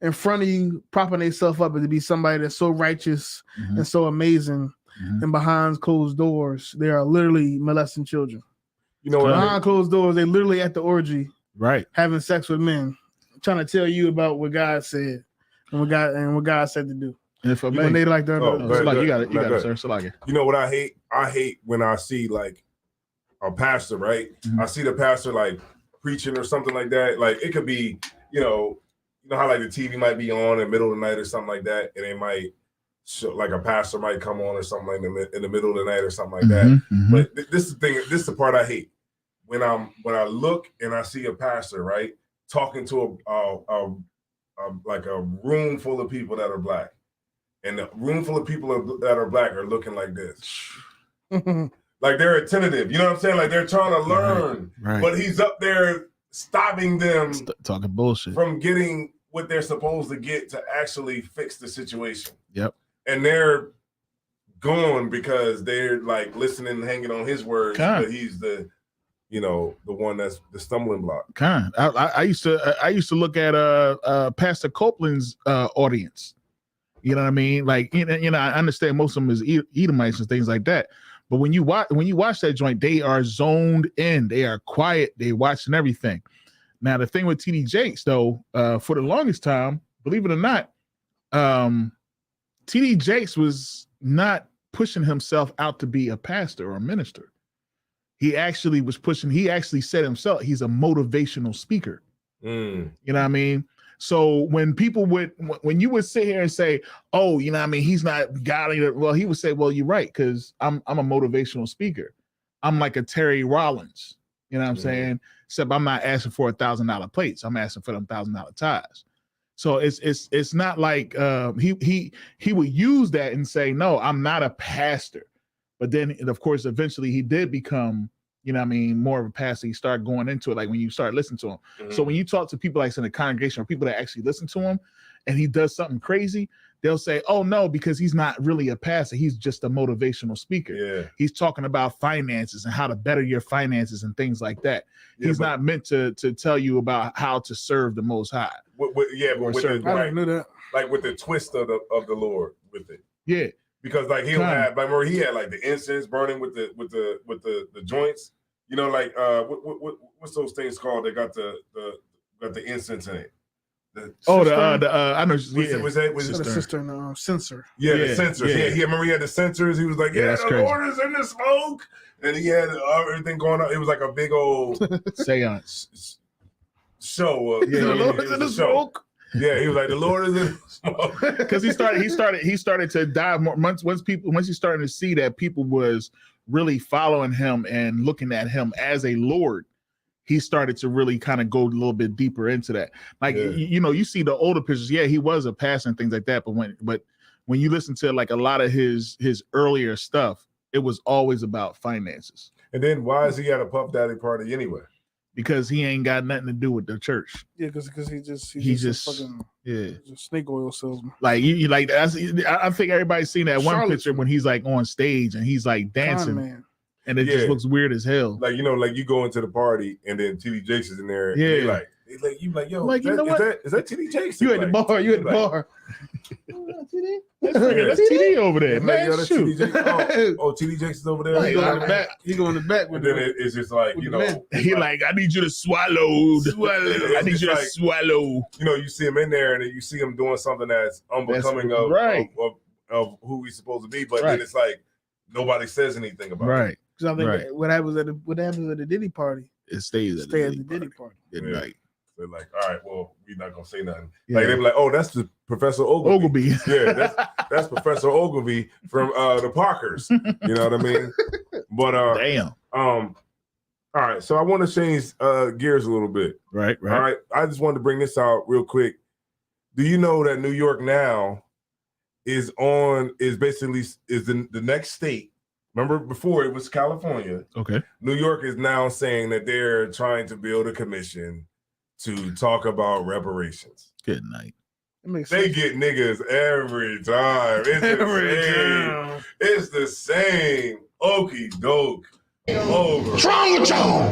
in front of you propping themselves up to be somebody that's so righteous and so amazing, and behind closed doors, they are literally molesting children. You know what? Behind closed doors, they literally at the orgy, right, having sex with men, trying to tell you about what God said and what God said to do. And if I may, when they like that, you got it, sir. Salaki. You know what I hate? I hate when I see like a pastor, right? I see the pastor like preaching or something like that. Like it could be, you know how like the TV might be on in the middle of the night or something like that, and they might show, like a pastor might come on or something like in the middle of the night or something like that. But this is the thing. This is the part I hate. When I look and I see a pastor, right, talking to a like a room full of people that are black, and the room full of people that are black are looking like this. Like they're attentive, you know what I'm saying? Like they're trying to learn, but he's up there stopping them talking bullshit from getting what they're supposed to get to actually fix the situation. Yep. And they're gone because they're like listening and hanging on his words, but he's the one that's the stumbling block. I used to look at Pastor Copeland's audience. You know what I mean? Like you know, I understand most of them is Edomites and things like that. But when you watch that joint, they are zoned in. They are quiet. They watching everything. Now the thing with TD Jakes, though, for the longest time, believe it or not, TD Jakes was not pushing himself out to be a pastor or a minister. He actually was pushing. He actually said himself, he's a motivational speaker. You know what I mean? So when you would sit here and say, oh, you know what I mean, he's not godly. Well, he would say, well, you're right, because I'm a motivational speaker. I'm like a Terry Rollins. You know what I'm saying? Except I'm not asking for $1,000 plates. I'm asking for them $1,000 ties. So it's not like he would use that and say, no, I'm not a pastor. But then, of course, eventually he did become, you know what I mean, more of a pastor. He started going into it, like when you start listening to him. So when you talk to people like in the congregation or people that actually listen to him and he does something crazy, they'll say, oh, no, because he's not really a pastor. He's just a motivational speaker. Yeah. He's talking about finances and how to better your finances and things like that. Yeah, he's not meant to tell you about how to serve the Most High. But with the twist of the Lord with it. Yeah. Because like he'll have, like remember he had like the incense burning with the joints, you know, like what's those things called? They got the incense in it. I know. Was the cistern sensor? Yeah, the sensors. Yeah, he remember he had the sensors. He was like, yeah, the crazy. Lord is in the smoke, and he had everything going on. It was like a big old seance show. The Lord is in the smoke. Yeah, he was like, the Lord is in smoke. Because he started to dive more once he started to see that people was really following him and looking at him as a Lord. He started to really kind of go a little bit deeper into that. Like you see the older pictures. Yeah, he was a pastor and things like that. But when you listen to like a lot of his earlier stuff, it was always about finances. And then why is he at a Puff Daddy party anyway? Because he ain't got nothing to do with the church. Yeah, because he's just fucking snake oil salesman. Like I think everybody's seen that one picture when he's like on stage and he's like dancing, and it just looks weird as hell. Like like you go into the party and then TD Jakes is in there. Yeah, yo, like you know what? Is that TD Jakes? You at the bar? You at the bar? That's TD over there, man. TD Jakes is over there. He go in the back. He go in the back with. And then it's just like he like I need you to swallow. I need you to swallow. You know, you see him in there and you see him doing something that's unbecoming of who he's supposed to be, but then it's like nobody says anything about it. Because I think what happens at the Diddy party, it stays at the Diddy party. Right. They're like, all right, well, we're not gonna say nothing. Like they be like, oh, that's the Professor Ogilvy. Yeah, that's Professor Ogilvy from the Parkers. You know what I mean? But damn. All right, right, so I want to change gears a little bit. Right. All right, I just wanted to bring this out real quick. Do you know that New York now is basically the next state? Remember before it was California. Okay. New York is now saying that they're trying to build a commission to talk about reparations. Good night. They get niggas every time. It's the same. Okie doke. Over. What's wrong with y'all?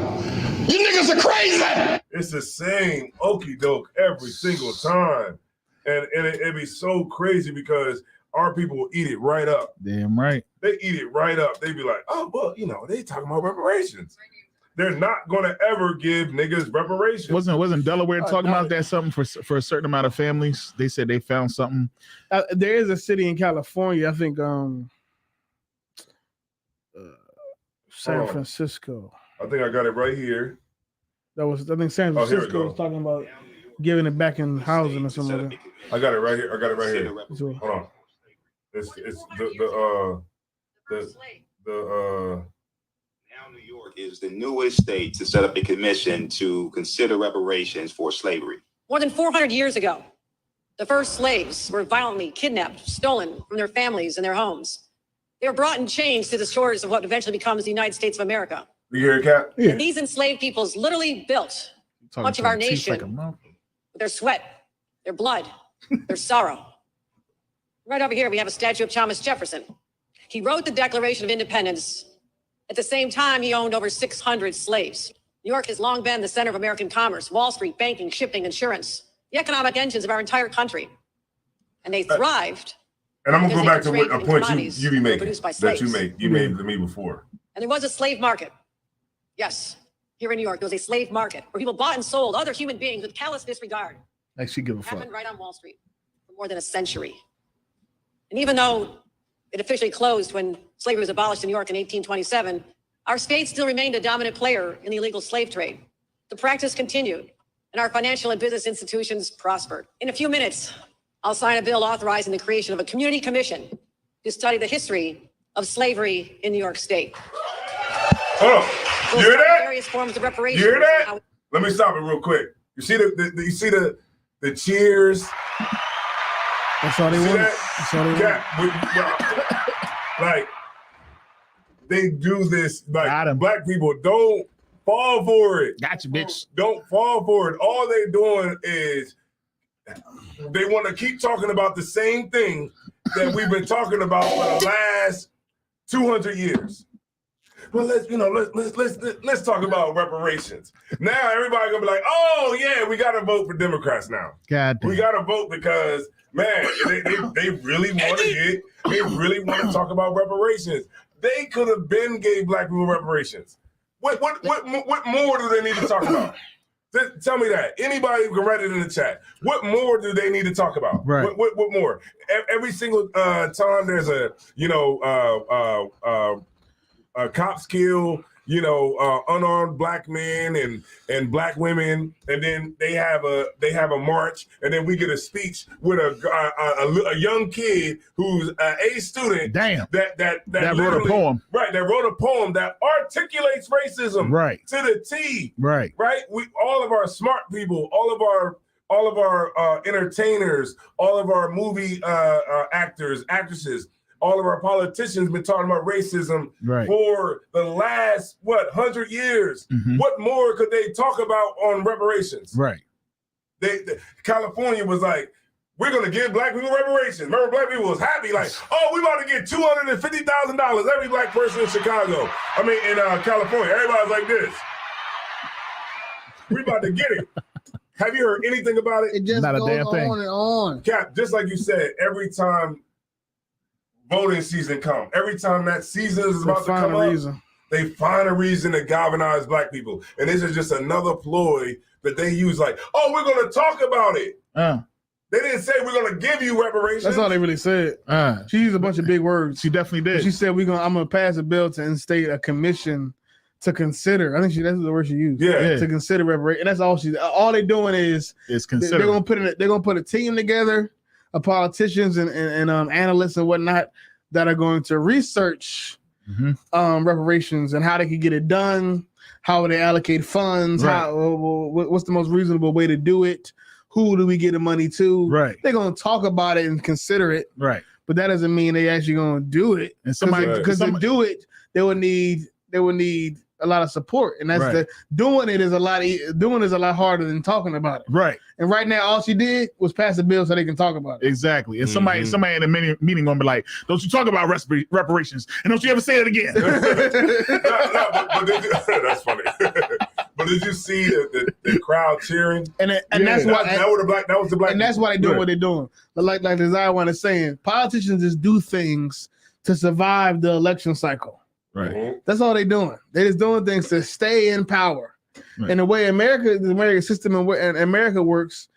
You niggas are crazy. It's the same okie doke every single time. And it'd be so crazy because our people will eat it right up. Damn right. They eat it right up. They be like, oh, well, they talking about reparations. They're not going to ever give niggas reparations. Wasn't Delaware talking about that something for a certain amount of families? They said they found something. There is a city in California, I think, San Francisco. I think I got it right here. I think San Francisco was talking about giving it back in housing or something like that. I got it right here. Hold on. It's the Now New York is the newest state to set up a commission to consider reparations for slavery. More than 400 years ago, the first slaves were violently kidnapped, stolen from their families and their homes. They were brought in chains to the shores of what eventually becomes the United States of America. You hear it, Cap? Yeah. And these enslaved peoples literally built much of our nation with their sweat, their blood, their sorrow. Right over here, we have a statue of Thomas Jefferson. He wrote the Declaration of Independence. At the same time, he owned over 600 slaves. New York has long been the center of American commerce, Wall Street, banking, shipping, insurance, the economic engines of our entire country. And they thrived. And I'm gonna go back to trade a in point commodities you be making produced by that you slaves. made to me before. And there was a slave market. Yes, here in New York, there was a slave market where people bought and sold other human beings with callous disregard. Like she give a It fuck. happened right on Wall Street for more than a century. And even though it officially closed when slavery was abolished in New York in 1827, our state still remained a dominant player in the illegal slave trade. The practice continued, and our financial and business institutions prospered. In a few minutes, I'll sign a bill authorizing the creation of a community commission to study the history of slavery in New York State. Hold on. We'll You hear study that? various forms of reparations. You hear that? and how- Let me stop it real quick. You see the cheers? That's all they See want. that? That's all they want. Like they do this. Got Like 'em. black people don't fall for it. Gotcha, bitch. Don't fall for it. All they doing is they want to keep talking about the same thing that we've been talking about for the last 200 years. Well, let's talk about reparations. Now everybody gonna be like, oh yeah, we gotta vote for Democrats now. God damn. We gotta vote because man, they really want to talk about reparations. They could have been gave black people reparations. What more do they need to talk about? Tell me that. Anybody can write it in the chat. What more do they need to talk about? Right. What more? Every single time there's a cops kill, unarmed black men and black women, and then they have a march, and then we get a speech with a young kid who's a student. Damn. That wrote a poem. Right. That wrote a poem that articulates racism. Right. To the T. Right. Right. We all of our smart people, all of our entertainers, all of our movie actors, actresses. All of our politicians been talking about racism for the last 100 years. Mm-hmm. What more could they talk about on reparations? Right. California was like, we're gonna give black people reparations. Remember, black people was happy, like, oh, we about to get $250,000 every black person in Chicago. I mean, in California, everybody's like this. We about to get it. Have you heard anything about it? It just Not a goes damn thing. on and on. Cap, just like you said, every time voting season come, every time that season is about to come up, they find a reason to galvanize black people. And this is just another ploy that they use, like, oh, we're going to talk about it. They didn't say we're going to give you reparations. That's all they really said. She used a bunch of big words. She definitely did. She said, I'm going to pass a bill to instate a commission to consider. I think that's the word she used. Yeah. To consider reparation. And that's all they're doing is consider. They're going to put a team together of politicians and analysts and whatnot that are going to research reparations and how they can get it done, How would they allocate funds? Right. What's the most reasonable way to do it? Who do we get the money to? Right. They're gonna talk about it and consider it. Right. But that doesn't mean they actually gonna do it. And somebody because to do it, they would need a lot of support, and that's Right. doing is a lot harder than talking about it. Right. And right now, all she did was pass a bill so they can talk about it. Exactly. And somebody in a meeting gonna be like, "Don't you talk about reparations, and don't you ever say it again." But that's funny. But did you see the crowd cheering? And that's why that was the black. And that's why they're doing Right. what they're doing. But like Desire one is saying, politicians just do things to survive the election cycle. Right. That's all they're doing. They're just doing things to stay in power. Right. And the way the American system and America works,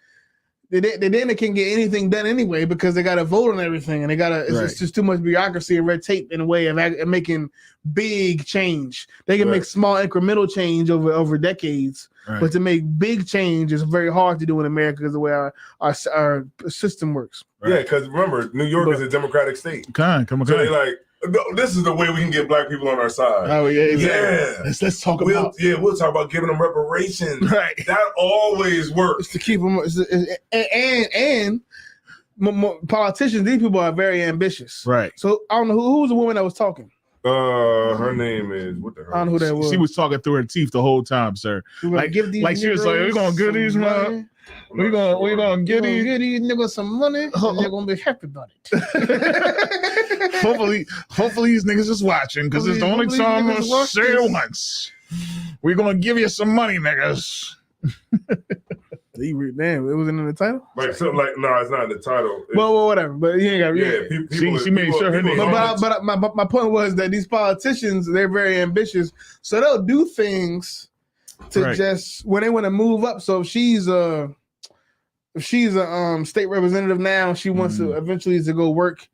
they can't get anything done anyway because they got to vote on everything, and they got to. It's just too much bureaucracy and red tape in a way of making big change. They can make small incremental change over decades, but to make big change is very hard to do in America because the way our system works. Yeah, because remember, New York is a Democratic state. Come on. So they like, no, this is the way we can get black people on our side. Oh yeah, exactly. Yeah. Let's talk about. We'll talk about giving them reparations. Right. That always works. To keep them, and politicians, these people are very ambitious. Right. So I don't know who was the woman that was talking. Her name is what the hell? I don't know who that was. She was talking through her teeth the whole time, sir. Like give these she was like, "We're gonna give these money. we're gonna give these." Niggas some money. And they're gonna be happy about it. hopefully these niggas is watching because it's the only Hopefully time I'm these niggas gonna watch say it this. once. We're gonna give you some money, niggas. Damn, it wasn't in the title. Like something like no, it's not in the title. It's, Well, whatever. But you ain't got. people, she made sure her name- But my point was that these politicians, they're very ambitious, so they'll do things to just when they want to move up. So if she's a state representative now, she wants to eventually to go work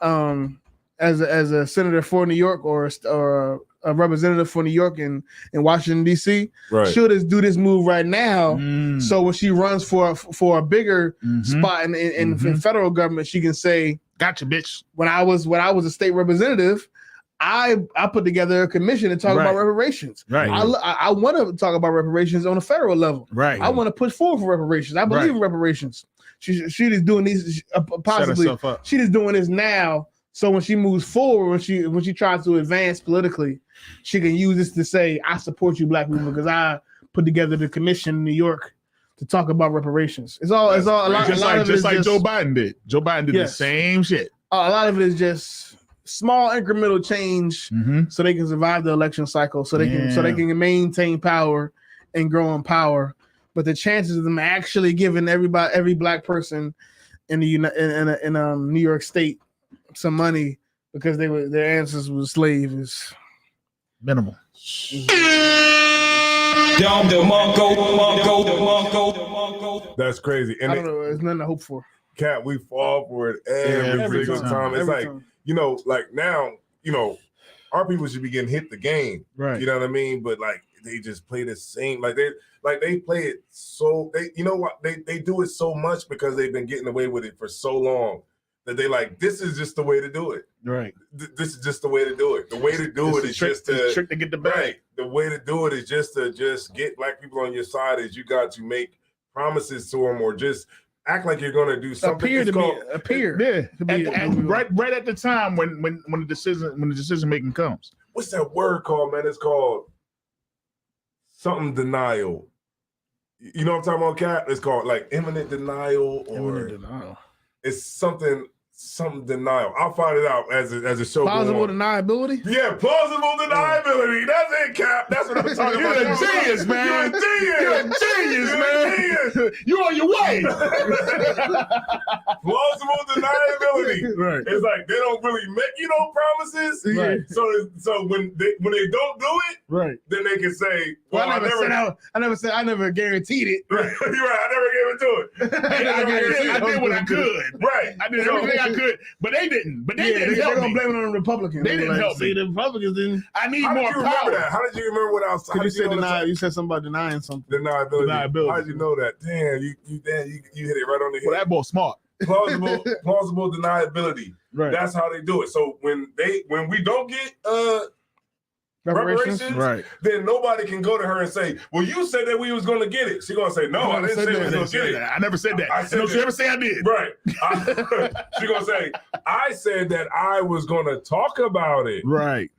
as a senator for New York or a representative for New York and Washington D.C. Right. She'll just do this move right now. So when she runs for a bigger spot in federal government, she can say, "Gotcha, bitch." When I was a state representative, I put together a commission to talk about reparations. Right. I want to talk about reparations on a federal level. Right. I want to push forward for reparations. I believe in reparations. She is doing these possibly. herself up. She is doing this now. So when she moves forward, when she tries to advance politically, she can use this to say, "I support you, black people," because I put together the commission in New York to talk about reparations. It's all a lot. Just of it is like Joe Biden did. Joe Biden did the Yes. same shit. A lot of it is just small incremental change, so they can survive the election cycle, so they can maintain power and grow in power. But the chances of them actually giving every black person in the New York State some money because their ancestors were slaves is minimal. That's crazy. And I don't know. There's nothing to hope for. Cat, we fall for it every single time. It's like, like now, our people should be getting hit the game. Right. You know what I mean? But like they just play the same, they play it so they do it so much because they've been getting away with it for so long that they like, this is just the way to do it. Right. This is just the way to do it. The way to do it is just to trick to get the bag. Right. The way to do it is just to get black people on your side. Is you got to make promises to them or just act like you're going to do something. Appear. Right at the time when the decision making comes. What's that word called, man? It's called something denial. You know what I'm talking about, Cat? It's called like imminent denial or it's something denial. I'll find it out as a show. Plausible deniability? Yeah, plausible deniability. That's it, Cap. That's what I'm talking about. You're a genius, man. You're a genius, man. You're on your way. Plausible deniability. Right. It's like they don't really make no promises. Right. So when they don't do it, right, then they can say, "Well, I never guaranteed it." Right. You're right. I never gave it to it. I did what I could. Right. I did everything I could, but they didn't. But they didn't help They're me. gonna blame it on the Republicans. They didn't help me. The Republicans didn't. I need How more did you remember power. that? How did you remember what I was talking about? You said something about denying something. Deniability. How did you know that? Damn, you hit it right on the head. Well, that boy smart. Plausible deniability. Right. That's how they do it. So when we don't get Reparations? reparations, then nobody can go to her and say, well, you said that we was going to get it. She's going to say, no, I didn't say we was going to get it. I never said that. I said Don't you ever say I did. Right. She's going to say, I said that I was going to talk about it. Right.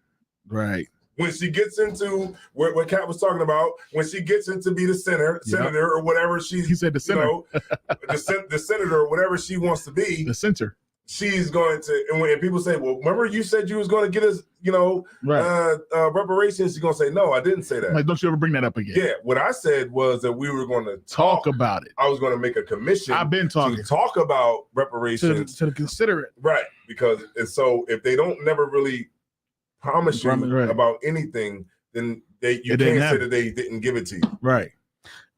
Right. When she gets into what Kat was talking about, when she gets into be the senator or whatever he said, the senator, the senator or whatever she wants to be, the center. She's going to, and when people say, well, remember you said you was going to get us, reparations, she's going to say, no, I didn't say that. Like, don't you ever bring that up again. Yeah, what I said was that we were going to talk about it. I was going to make a commission. I've been talking to talk about reparations. To consider it. Right, because, and so if they don't never really promise you about anything, then you can't say that they didn't give it to you. Right.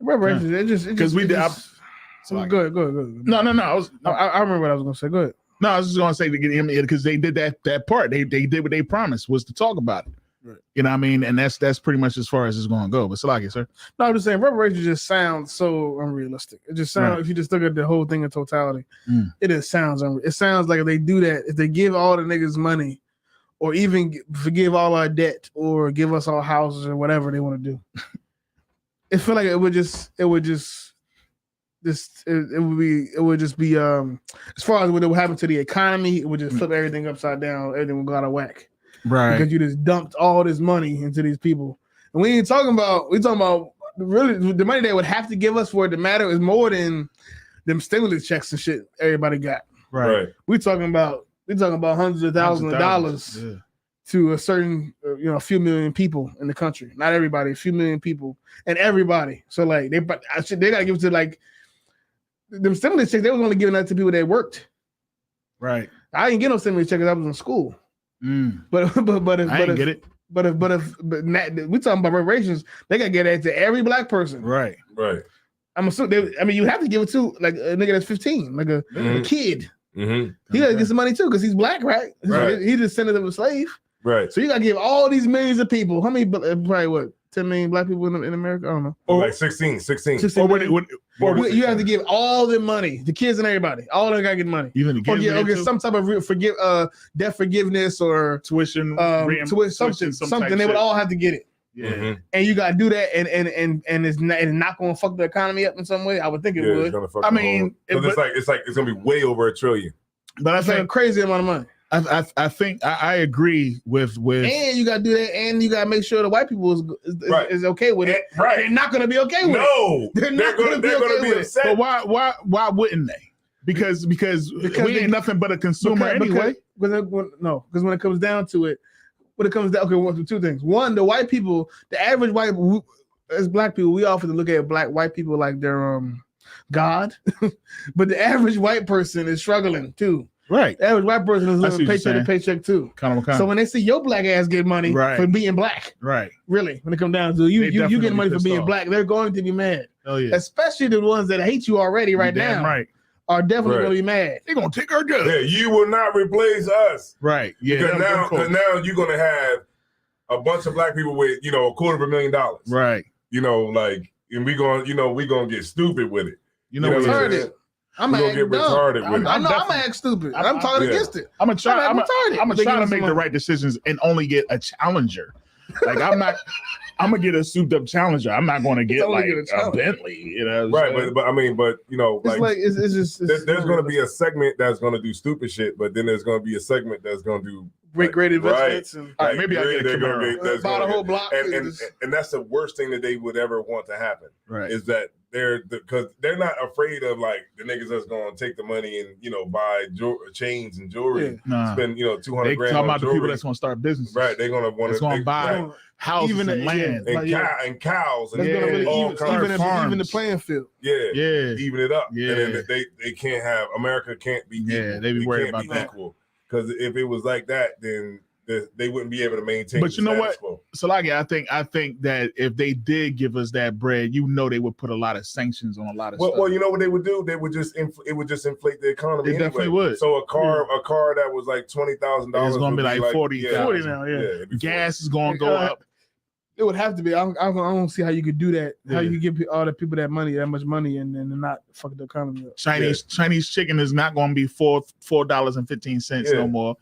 Reparations, it just because we did. Go ahead. No. I remember what I was going to say. Go ahead. No, I was just going to say to get him because they did that part. They did what they promised was to talk about it. Right. You know what I mean? And that's pretty much as far as it's going to go. But Salaki, sir. No, I'm just saying reparations just sounds so unrealistic. It just sounds, if you just look at the whole thing in totality, it just sounds unreal. It sounds like if they do that, if they give all the niggas money or even forgive all our debt or give us our houses or whatever they want to do, it feel like it would just as far as what would happen to the economy, it would just flip everything upside down. Everything would go out of whack, right? Because you just dumped all this money into these people, and we talking about really the money they would have to give us for it to matter is more than them stimulus checks and shit everybody got. Right. We're talking about hundreds of thousands of dollars to a certain a few million people in the country. Not everybody, a few million people, and everybody. So like they gotta give it to like. Them stimulus checks, they was only giving that to people that worked. Right. I didn't get no stimulus check because I was in school. But if we talking about reparations, they gotta get that to every black person. Right. Right. I'm assuming. You have to give it to like a nigga that's 15, like a kid. He gotta get some money too because he's black, right? He's the descendant of a slave. Right. So you gotta give all these millions of people. How many? Probably what? 10 million black people in America? I don't know. Or like 16. Or you have to give all the money, the kids and everybody. All of them gotta get money. Even the kids or get some type of debt forgiveness or tuition, something. They would all have to get it. Yeah. And you gotta do that, and it's not gonna fuck the economy up in some way. I would think it would. I mean, it's gonna be way over $1 trillion. But I think a crazy amount of money. I think I agree with and you gotta do that, and you gotta make sure the white people is okay with it. Right. They're not gonna be okay with it. They're not gonna be okay with upset. But why wouldn't they? Because we ain't nothing but a consumer anyway. Because when it comes down to it, two things. One, the white people, the average white, as black people, we often look at white people like they're God, but the average white person is struggling too. Right. The average white person is living paycheck to paycheck too. So when they see your black ass get money for being black, really, when it comes down to you getting money for being black, they're going to be mad. Oh yeah. Especially the ones that hate you already right now. Right. Are definitely going to be mad. They're going to take our job. Yeah, you will not replace us. Right. Yeah. Because now you're going to have a bunch of black people with, $250,000. Right. And we going to get stupid with it. Retarded. I'm gonna get retarded with it. I'm gonna act stupid. I'm talking against it. I'm gonna try to make the right decisions and only get a challenger. Like I'm gonna get a souped up challenger. I'm not gonna get like a Bentley, Right, but it's just there's gonna be a segment that's gonna do stupid shit, but then there's gonna be a segment that's gonna do great investments. And maybe I get a Camaro. Buy the whole block. And that's the worst thing that they would ever want to happen. Right. Is that because they're not afraid of like the niggas that's going to take the money and buy chains and jewelry, spend $200 they grand. Talking about the people that's going to start businesses, right? They're going to want to buy houses and land and cows and even the playing field. Even it up. Yeah, and then they can't have America can't be equal. Yeah, they be worried about that. Because if it was like that, then they wouldn't be able to maintain. But you know what, Salaki, I think that if they did give us that bread, they would put a lot of sanctions on a lot of stuff. Well, you know what they would do? They would just it would just inflate the economy. It definitely would. So a car that was like $20,000 is going to be like 40 now. Yeah, gas is going to go up. It would have to be. I don't see how you could do that. Yeah. How you give all the people that much money, and not fuck the economy up. Chinese chicken is not going to be $4.15 no more.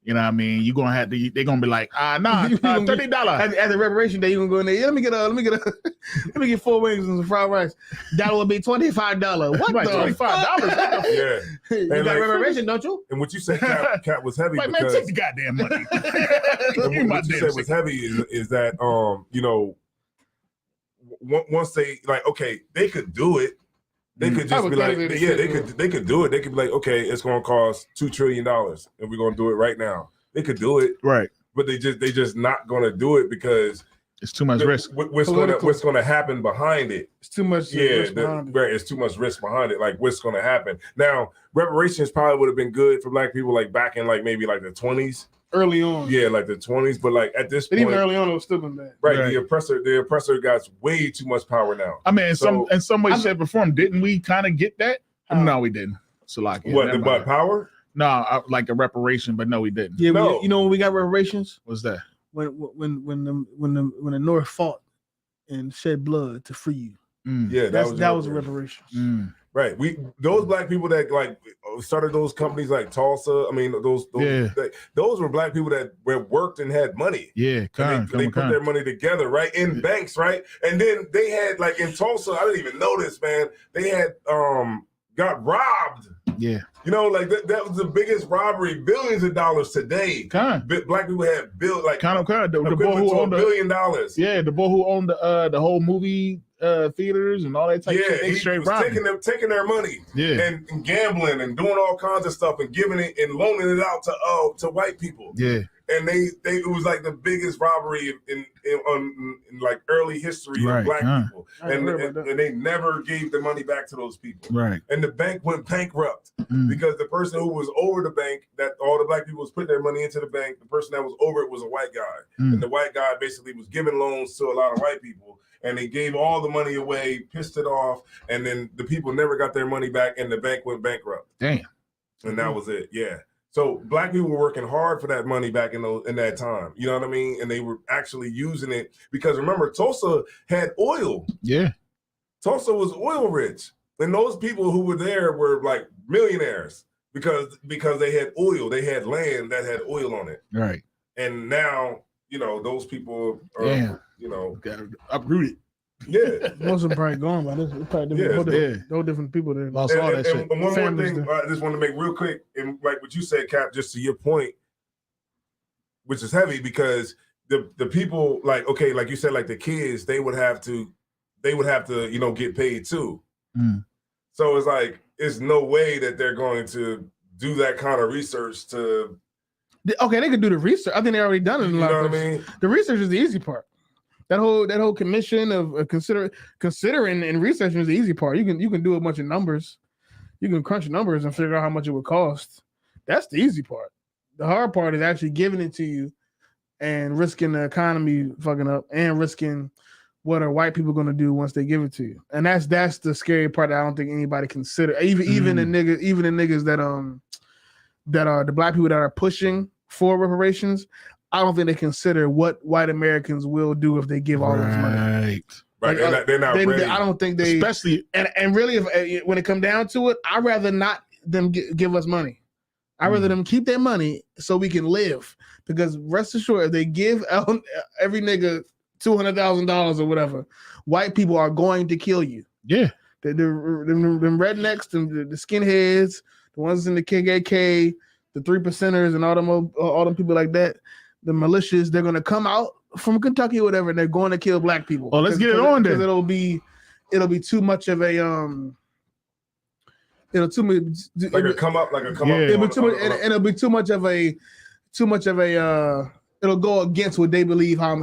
You know what I mean? You're gonna have to. They're gonna be like, nah, $30. At the reparation day, you're gonna go in there. Yeah, let me get 4 wings and some fried rice. That will be $25. What Right, the fuck? Yeah. You And got like- reparation, don't you? And what you said, Cap was heavy Like, man, because take the goddamn money. Give me and my what you damn said was heavy is that you know, once they like, okay, they could do it. They could just be like, yeah, they could do it. They could be like, okay, it's gonna cost $2 trillion, and we're gonna do it right now. They could do it, Right. but they just not gonna do it because It's too much risk. what's gonna happen behind it. It's too much. Yeah, right. It's too much risk behind it. Like what's going to happen now? Reparations probably would have been good for black people, like back in like maybe like the 20s, early on. Yeah, like the 20s. But like at this But point, even early on, it was still been bad. right? The oppressor got way too much power now. I mean, in some way, shape, or form, didn't we kind of get that? No, we didn't. So like, What power? No, like a reparation, but no, we didn't. Yeah, you know when we got reparations? What's that? When the North fought and shed blood to free you. Yeah, that was a reparation. Right. Those black people that like started those companies like Tulsa. I mean, those were black people that worked and had money. Yeah, they put their money together, right, in banks, right, and then they had like in Tulsa. I didn't even know this, man. They had got robbed. Yeah. You know, like that was the biggest robbery, billions of dollars today. Black people had built like the boy who owned $1 billion. Yeah, the boy who owned the whole movie theaters and all that type of shit. They straight robbed taking their money, and gambling and doing all kinds of stuff and giving it and loaning it out to white people. Yeah. And it was like the biggest robbery in like early history of black people, and they never gave the money back to those people. Right. And the bank went bankrupt because the person who was over the bank, that all the black people was putting their money into the bank, the person that was over it was a white guy, and the white guy basically was giving loans to a lot of white people, and they gave all the money away, pissed it off, and then the people never got their money back, and the bank went bankrupt. Damn. And that was it. Yeah. So black people were working hard for that money back in that time. You know what I mean? And they were actually using it because remember, Tulsa had oil. Yeah. Tulsa was oil rich. And those people who were there were like millionaires because they had oil. They had land that had oil on it. Right. And now, those people are, got uprooted. Yeah. Most of them probably gone by this. It's probably whole different people there. Lost all that shit. And one more thing I just want to make real quick, and like what you said, Cap, just to your point, which is heavy because the people like you said, like the kids, they would have to get paid too. So it's like it's no way that they're going to do that kind of research to. Okay, they could do the research. I think they already done it. You know what I mean? The research is the easy part. That whole commission of considering and researching is the easy part. You can do a bunch of numbers. You can crunch numbers and figure out how much it would cost. That's the easy part. The hard part is actually giving it to you and risking the economy fucking up and risking what are white people going to do once they give it to you. And that's the scary part that I don't think anybody consider. Even the niggas that are the black people that are pushing for reparations, I don't think they consider what white Americans will do if they give all this money. Right, they're not ready. I don't think they, especially and really, when it comes down to it, I'd rather not them give us money. I'd rather them keep their money so we can live. Because rest assured, if they give every nigga $200,000 or whatever, white people are going to kill you. Yeah, them rednecks, the skinheads, the ones in the KKK, the 3%ers, and all them people like that. The militias, they're gonna come out from Kentucky or whatever, and they're going to kill black people. Oh, let's get it on then. It'll be too much of a It'll be too much, and it'll be too much of a. It'll go against what they believe how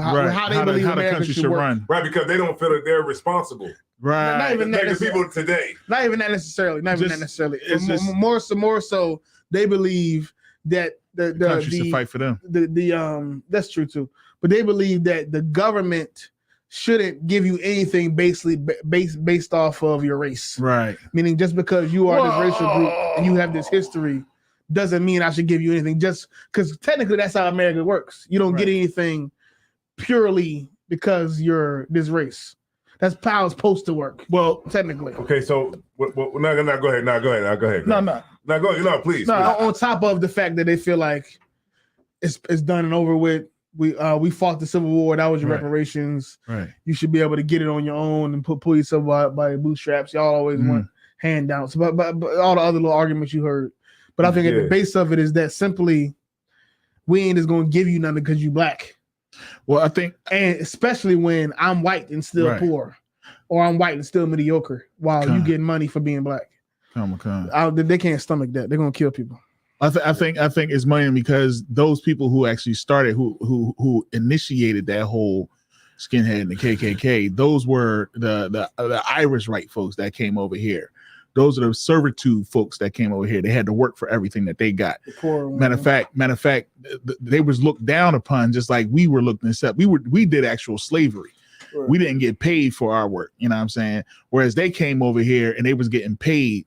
they believe the country should run. Right, because they don't feel that they're responsible. Right. Not even that like the people today. Not even that necessarily. More so, they believe that the country should fight for them. That's true too. But they believe that the government shouldn't give you anything based off of your race. Right. Meaning just because you are this racial group and you have this history doesn't mean I should give you anything, just because technically that's how America works. You don't get anything purely because you're this race. That's how it's supposed to work. Well, technically. Okay, so go ahead. No, go ahead. No, go ahead. No, please. No, on top of the fact that they feel like it's done and over with. We fought the Civil War. That was your reparations. Right. You should be able to get it on your own and pull yourself by your bootstraps. Y'all always want handouts, but all the other little arguments you heard. But I think at the base of it is that simply we ain't just gonna give you nothing because you black. Well, I think, and especially when I'm white and still poor, or I'm white and still mediocre, while you getting money for being black. They can't stomach that. They're gonna kill people. I think it's money because those people who actually started, who initiated that whole skinhead and the KKK, those were the Irish right folks that came over here. Those are the servitude folks that came over here. They had to work for everything that they got. Matter of fact, they was looked down upon just like we were looked at. We did actual slavery. Right. We didn't get paid for our work. You know what I'm saying? Whereas they came over here and they was getting paid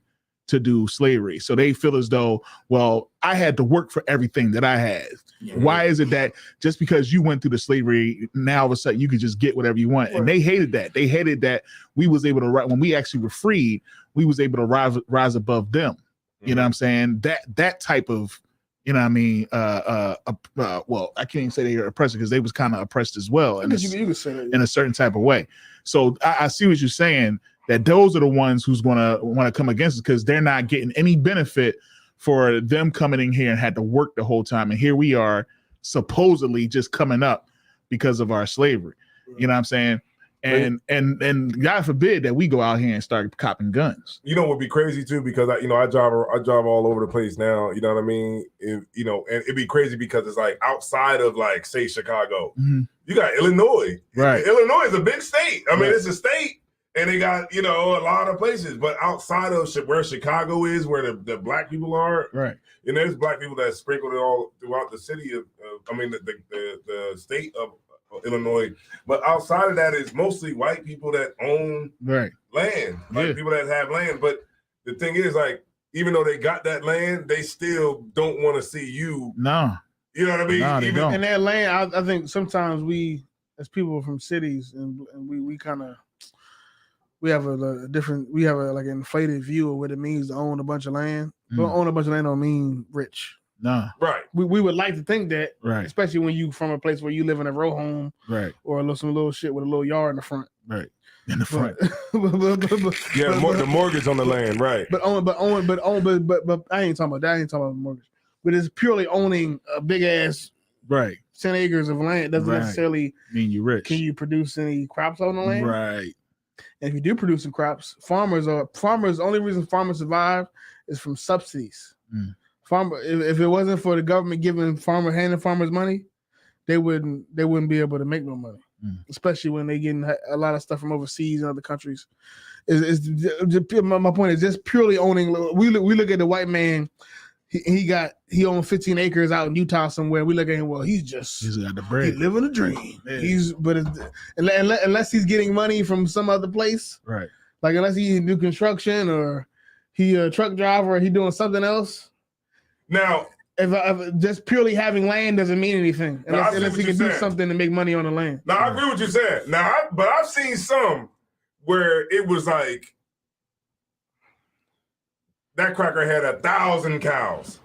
to do slavery. So they feel as though, well, I had to work for everything that I had. Mm-hmm. Why is it that just because you went through the slavery, now all of a sudden you could just get whatever you want? Right. And they hated that. They hated that we was able to, when we actually were freed, we was able to rise above them. Mm-hmm. You know what I'm saying? That type of, you know what I mean? Well, I can't even say they were oppressed because they was kind of oppressed as well. And you could say that, in a certain type of way. So I see what you're saying, that those are the ones who's gonna want to come against us because they're not getting any benefit for them coming in here and had to work the whole time. And here we are supposedly just coming up because of our slavery. You know what I'm saying? And God forbid that we go out here and start copping guns. You know what would be crazy too, because I drive all over the place now. You know what I mean? And it'd be crazy because it's like outside of like say Chicago, you got Illinois. Right. Illinois is a big state. I mean, it's a state. And they got, a lot of places, but outside of where Chicago is, where the black people are, right? And there's black people that sprinkled it all throughout the city of, the state of Illinois. But outside of that, is mostly white people that own land, like people that have land. But the thing is, like, even though they got that land, they still don't want to see you. No, you know what I mean? No, they don't. And that land, I think sometimes we, as people from cities, and we kind of. We have a different, like an inflated view of what it means to own a bunch of land. But own a bunch of land don't mean rich. No. Right. We would like to think that, right? Especially when you from a place where you live in a row home, right? Or some little shit with a little yard in the front, right? In the front. The mortgage on the land, right? But I ain't talking about that. I ain't talking about mortgage. But it's purely owning a big ass 10 acres of land doesn't necessarily mean you rich. Can you produce any crops on the land? Right. And if you do produce some crops, farmers. The only reason farmers survive is from subsidies. If it wasn't for the government handing farmers money, they wouldn't be able to make no money. Especially when they getting a lot of stuff from overseas and other countries. My point is just purely owning. We look at the white man. He owned 15 acres out in Utah somewhere. We look at him. Well, he's got the bread. He's living a dream. Yeah. Unless he's getting money from some other place, right? Like unless he do construction or he a truck driver or he doing something else. Now, if just purely having land doesn't mean anything unless he can do something to make money on the land. Now I agree with you saying. But I've seen some where it was like. That cracker had 1,000 cows.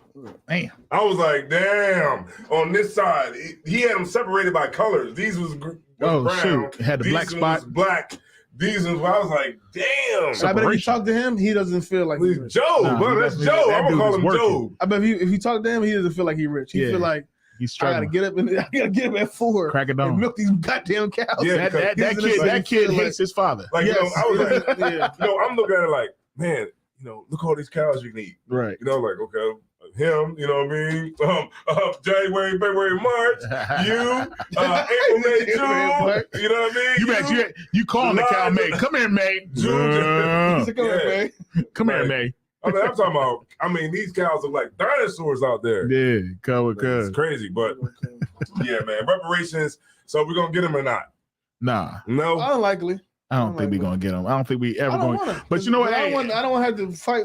Damn. I was like, damn. On this side, he had them separated by colors. These was brown. Shoot. Had the black spot. Was black. These was. I was like, damn. I bet if you talk to him, he doesn't feel like he's rich. Joe, bro. That's Joe. I'm gonna call him Joe. I bet if you talk to him, he doesn't feel like he's rich. He feel like he's struggling. I gotta get up at 4. Crack it down. And milk these goddamn cows. Yeah, that kid hates his father. Like, I was like, I'm looking at it like, man. Look all these cows you can eat. Right. Like, okay, him, you know what I mean? January, February, March, you, April, May, June, you know what I mean? You calling the cow May. Come here, May. Come here, May. I'm talking about, these cows are like dinosaurs out there. Yeah, It's crazy, but yeah, man, reparations. So we're going to get them or not? Nah. No? Unlikely. I don't think we're gonna get them. I don't think we ever going. But you know what? I don't want to have to fight,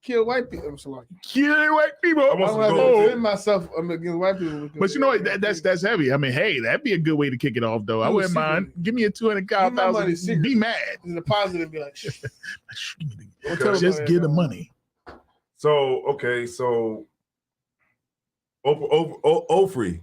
kill white people. I'm sorry. Kill white people. I don't have to defend myself against white people. But you know what? That's heavy. I mean, hey, that'd be a good way to kick it off, though. I wouldn't mind. Give me a 200,000. Be mad. In the positive, be like, just give the money. So okay, so Oprah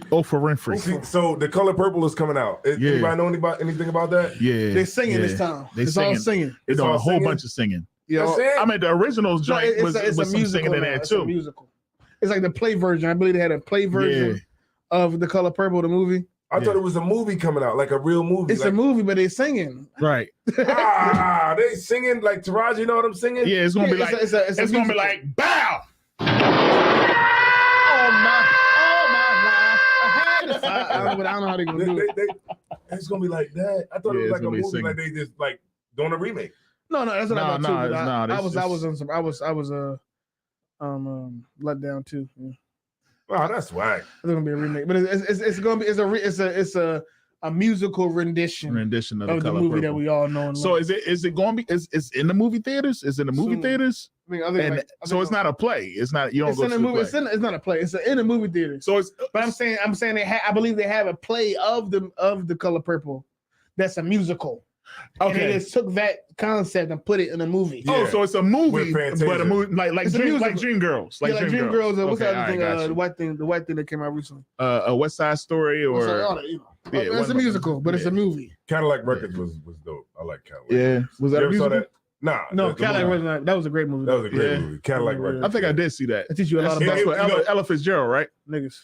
Winfrey. So The Color Purple is coming out. Anybody know anything about that? Yeah, They singing this time. It's all singing. It's all a whole singing? bunch of singing. Yeah, I mean, the original joint was it's some singing in there It's a too. musical. It's like the play version. I believe they had a play version of The Color Purple, the movie. I thought it was a movie coming out, like a real movie. It's a movie, but they're singing. Right. They singing like Taraji. You know what I'm singing? Yeah, it's gonna be like it's it's gonna be like bow. Oh my God. I don't know how they're gonna do it. It's gonna be like that. I thought it was like a movie, singing. like they just like doing a remake. No, that's what I thought too. I was let down too. Yeah. Wow, that's whack. It's gonna be a remake, but it's gonna be it's a musical rendition of the Color movie Purple. that we all know and So love. is it going to be? Is in the movie theaters? Is it in the movie Soon. theaters? I mean, So it's not a play. It's not. You don't It's go in to the the movie. play. It's not a play. It's in the movie theater. So it's. But I'm saying I believe they have a play of the Color Purple. That's a musical. And they Okay. just took that concept and put it in a movie. Yeah. Oh, so it's a movie, With Fantasia. but a movie like It's a musical. Dreamgirls, Like Dream Girls. What's Okay, the other thing? all right, The white thing that came out recently. a West Side Story or Yeah, it's a musical, but it's a movie. Cadillac Records was dope. I like Cadillac. Yeah, was that You a ever saw musical? that? Nah. No, the Cadillac movie. was not. That was a great movie. That was a great Yeah. movie. Cadillac Records. I think I did see that. It teach you a lot That's about what Ella Fitzgerald, right? niggas.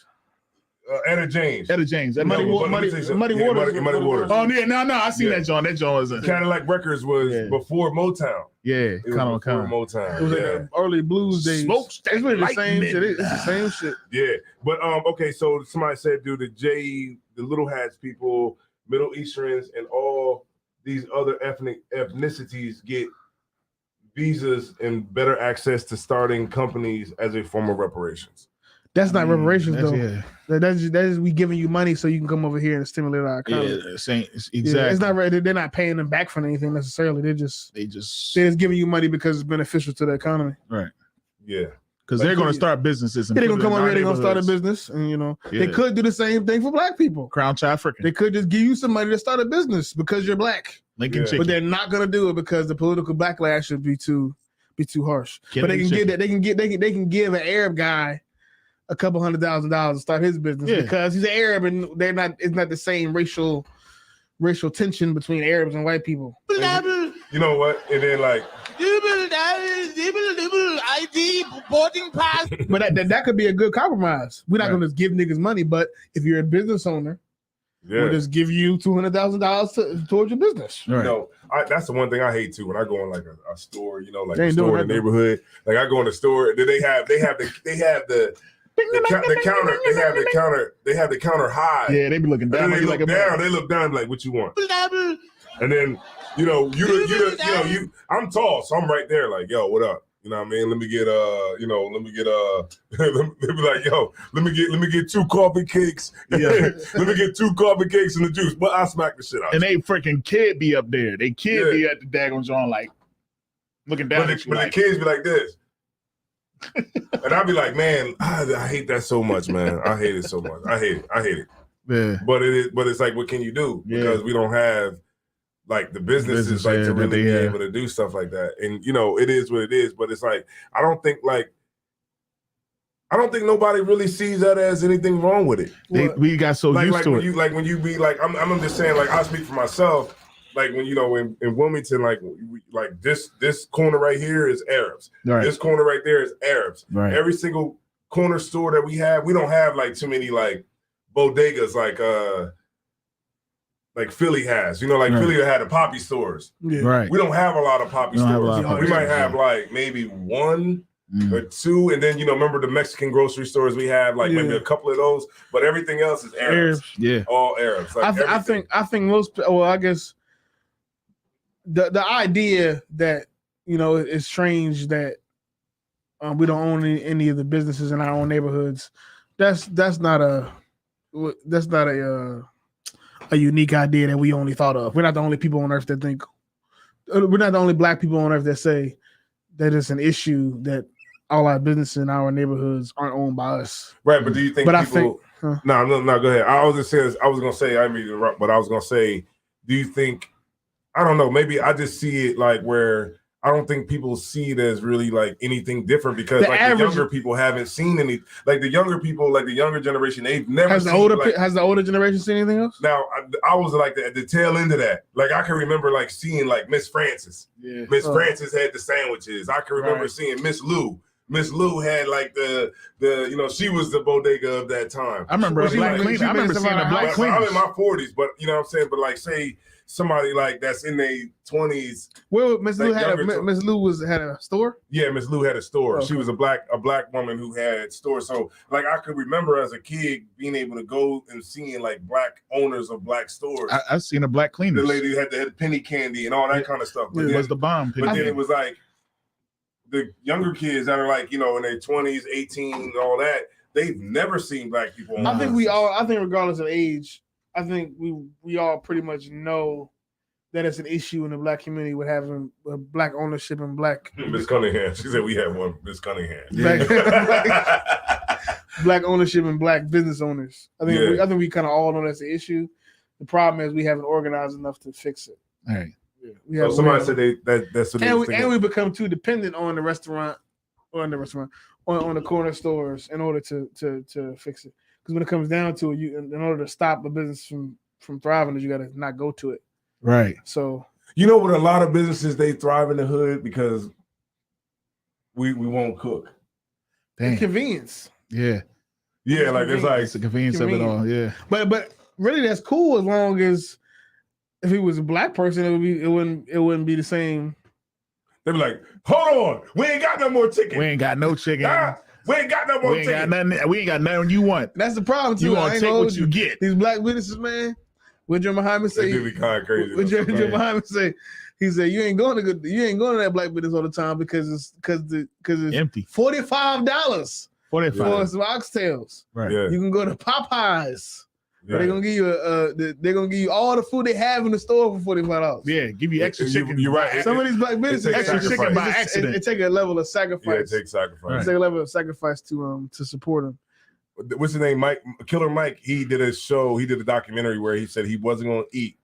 Etta James. Etta James. That Muddy Muddy Waters. Muddy Waters. Oh yeah, no, I seen Yeah. that John. That John wasn't. Cadillac Records was before Motown. Yeah, It was before Motown. It was yeah. like the early blues days. Smokestack It's really the same lightning. shit. It's the same shit. Yeah, but okay. So somebody said, dude, the Little Hats people, Middle Easterns, and all these other ethnicities get visas and better access to starting companies as a form of reparations. That's not reparations That's- though. yeah. That is we giving you money so you can come over here and stimulate our economy. Yeah, exactly. Yeah, it's not. They're not paying them back for anything necessarily. They're just giving you money because it's beneficial to the economy. Right. Yeah. Because they're going to start businesses. And They're gonna put it come in over our here. They're gonna start a neighborhoods. business, and they Yeah. could do the same thing for black people. Crown African. They could just give you some money to start a business because you're black. Lincoln Yeah. Chicken. But they're not gonna do it because the political backlash would be too harsh. But they Kennedy can chicken. give that. They can give an Arab guy a couple $100,000 to start his business because he's an Arab and they're not. It's not the same racial tension between Arabs and white people. You know what? And then like ID boarding pass. But that could be a good compromise. We're not going to just give niggas money, but if you're a business owner, we'll just give you $200,000 towards your business. You know, that's the one thing I hate too. When I go in like a store, like They a ain't store doing in the that, though. neighborhood, like I go in the store, then they have the counter high. Yeah, they be looking And down. then on they you look like a down. They look down like, what you want? And then I'm tall, so I'm right there. Like, yo, what up? You know what I mean? Let me get they be like, yo, let me get 2 coffee cakes. Yeah. Let me get 2 coffee cakes and the juice. But I smack the shit out. And they freaking kid be up there. They kid be at the daggone John like looking down at you. But the kids be like this. And I'd be like, man, I hate that so much, man. I hate it so much. I hate it. Yeah. But it's like, what can you do? Because we don't have like the businesses like to that really they be have. able to do stuff like that. And it is what it is. But it's like, I don't think nobody really sees that as anything wrong with it. We got so like, used like to when it. you like when you be like, I'm just saying, like, I speak for myself. Like when in Wilmington, like this corner right here is Arabs. Right. This corner right there is Arabs. Right. Every single corner store that we don't have like too many like bodegas like Philly has. Like Right. Philly had the poppy stores. Right. We don't have a lot of poppy We don't have a stores. lot of poppy We might stores, have yeah. like maybe 1 Mm. or 2, and then remember the Mexican grocery stores we have, like maybe a couple of those, but everything else is Arabs. Yeah. All Arabs. Like I think most. Well, I guess the idea that it's strange that we don't own any of the businesses in our own neighborhoods. That's not a unique idea that we only thought of. We're not the only people on earth that think. We're not the only black people on earth that say that it's an issue that all our businesses in our neighborhoods aren't owned by us. Right, but do you think But I people... No, go ahead. I was gonna say, I mean, but I was gonna say, do you think, I don't know, maybe I just see it like where I don't think people see it as really like anything different because The like average- the younger people haven't seen any. Like the younger people, like the younger generation, they've never Has the seen, older like, has the older generation seen anything else? Now I was like the tail end of that. Like I can remember like seeing like Miss Francis. Yeah. Miss Francis had the sandwiches. I can remember Right. seeing Miss Lou. Miss Lou had like the you know, she was the bodega of that time. I remember Well, a she black made- cleaner. she I remember made seeing a some black of Well, I'm cleaner. in my 40s, but you know what I'm saying. But like, say somebody like that's in their 20s. Well, Miss Lou Like had younger Miss Lou had a store. Yeah, Miss Lou had a store. Okay. She was a black woman who had stores. So like, I could remember as a kid being able to go and seeing like black owners of black stores. I've seen a black cleaner. The lady had penny candy and all that kind of stuff. But It then, was the bomb. but then it was like the younger kids that are like, you know, in their 20s, 18, and all that, they've never seen black people. I think regardless of age, I think we all pretty much know that it's an issue in the black community with having black ownership and black Miss Cunningham. She said we had one. Miss Cunningham. black ownership and black business owners. I think we kind of all know that's an issue. The problem is we haven't organized enough to fix it. All right. We So have, somebody said that's what and we become too dependent on the restaurant, on the corner stores in order to fix it. Because when it comes down to it, you in order to stop a business from thriving, you got to not go to it. Right. So you know, with a lot of businesses, they thrive in the hood because we won't cook. Dang. Convenience. Yeah. Yeah, like it's like It's the convenience of it all. Yeah. But really, that's cool as long as if he was a black person, it wouldn't be the same. They'd be like, hold on, we ain't got no more chicken. We ain't got no chicken. We ain't got no more We ain't chicken. got nothing. We ain't got nothing you want. That's the problem too. You I gonna ain't take gonna what hold you get. These black businesses, man. What Joe Muhammad say? They do be kind of crazy. What Joe though. Muhammad say? He said you ain't going to that black business all the time because it's Empty. $45 for 45. some oxtails. Right. Yeah. You can go to Popeyes. Yeah. They're gonna give you they're gonna give you all the food they have in the store for $45. Yeah. Give you extra chicken. You're right. Some of these black businesses takes extra chicken by it accident. take a level of Yeah, sacrifice. it takes sacrifice. It take a level of sacrifice to support them. What's his name? Killer Mike. He did a show. He did a documentary where he said he wasn't going to eat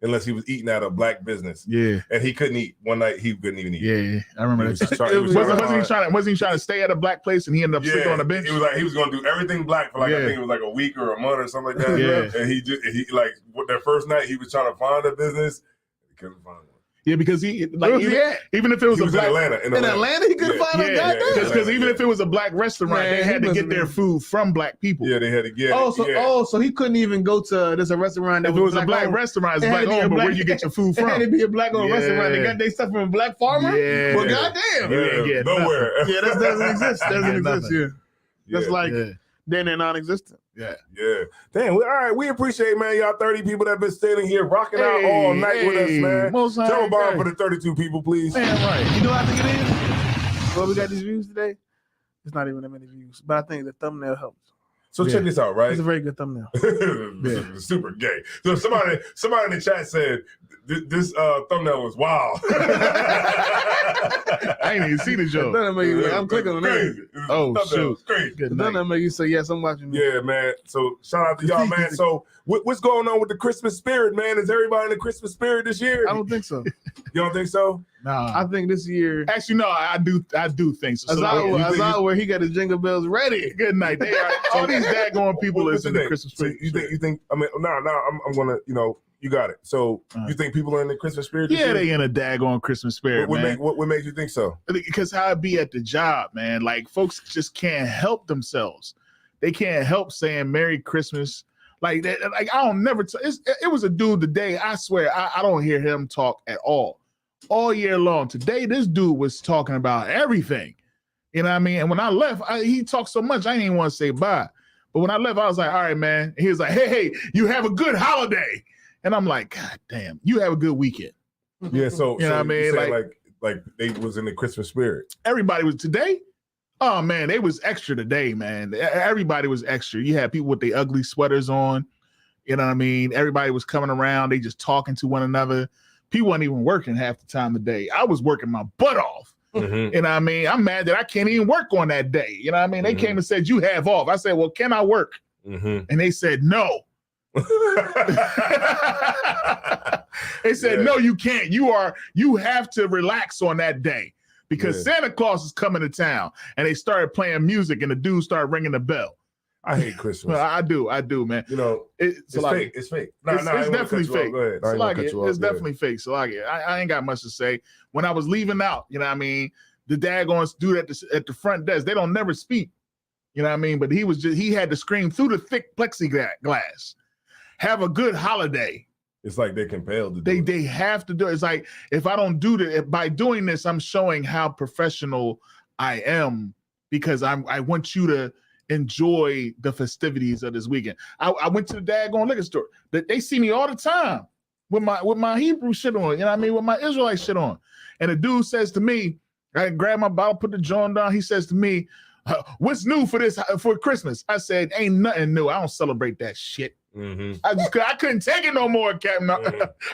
unless he was eating at a black business. Yeah. And he couldn't eat. One night he couldn't even eat. Yeah. I remember He was that. try- he was Wasn't he trying to stay at a black place and he ended up sleeping on the bench? It was like he was going to do everything black for like I think it was like a week or a month or something like that. Yeah. And he like that first night he was trying to find a business. He couldn't find one. Yeah, because he like Where was he at? even if it was He a was black in Atlanta. In Atlanta, he couldn't find a goddamn. because even if it was a black restaurant, Man, they he had to must get have their been- food from black people. Yeah, they had to get So he couldn't even go to there's a restaurant that If it was a black owned. restaurant, it's It had black to be a owned, but where black- you get your food It had to from? be a black owned Yeah. restaurant. They got their stuff from a black farmer. Yeah. Well, goddamn. You ain't getting nowhere. Yeah, that doesn't exist. Doesn't Yeah, exist. nothing. Yeah, that's Yeah. like Yeah. then they're non-existent. Yeah. Yeah. Damn. All right. We appreciate, man, y'all 30 people that been standing here rocking out all night with us, man. Most high Tell a bomb guy. for the 32 people, please. Damn right. You know what I think it is? Well, we got these views today. It's not even that many views, but I think the thumbnail helped. So check this out, right? It's a very good thumbnail. Super gay. So somebody in the chat said this thumbnail was wild. I ain't even seen the joke. I'm clicking on Crazy. that. Oh, Thumbnail shoot. was crazy. Good The night. thumbnail make you say yes. I'm watching. This. Yeah, man. So shout out to y'all, man. So what's going on with the Christmas spirit, man? Is everybody in the Christmas spirit this year? I don't think so. You don't think so? Nah. I think this year, Actually, no, I do think so. where he got his jingle bells ready. Good night. They are, all these daggone people What's is in the the thing? Christmas So spirit. you think? I mean, no. I'm gonna. You got it. So you think people are in the Christmas spirit? This Yeah, year? they in a daggone Christmas spirit, man. What makes you think so? Because how it be at the job, man. Like folks just can't help themselves. They can't help saying Merry Christmas. Like that. Like I don't never. It was a dude today. I swear I don't hear him talk at all year long. Today this dude was talking about everything. You know what I mean? And when I left, he talked so much I didn't even want to say bye. But when I left, I was like, all right, man. And he was like, hey, you have a good holiday. And I'm like, God damn, you have a good weekend. Yeah. So You know what I mean? you say, like they was in the Christmas spirit. Everybody was today. Oh man, they was extra today, man. Everybody was extra. You had people with their ugly sweaters on. You know what I mean? Everybody was coming around. They just talking to one another. People weren't even working half the time of day. I was working my butt off. Mm-hmm. You know what I mean? I'm mad that I can't even work on that day. You know what I mean? They came and said, you have off. I said, well, can I work? And they said, no. They said, no, you can't. You have to relax on that day because Santa Claus is coming to town. And they started playing music and the dude started ringing the bell. I hate Christmas. Well, I do, man. You know, it's fake. It's fake. It's definitely fake. Go ahead. It's definitely fake. So I ain't got much to say. When I was leaving out, you know what I mean? The daggone dude at the front desk, they don't never speak. You know what I mean? But he had to scream through the thick plexiglass. Have a good holiday. It's like they're compelled to do it. They have to do it. It's like, if I don't do that, by doing this, I'm showing how professional I am because I want you to enjoy the festivities of this weekend. I went to the daggone liquor store. They see me all the time with my Hebrew shit on, you know what I mean, with my Israelite shit on. And the dude says to me, I grab my bottle, put the joint down. He says to me, what's new for Christmas? I said, ain't nothing new. I don't celebrate that shit. Mm-hmm. I couldn't take it no more, Captain.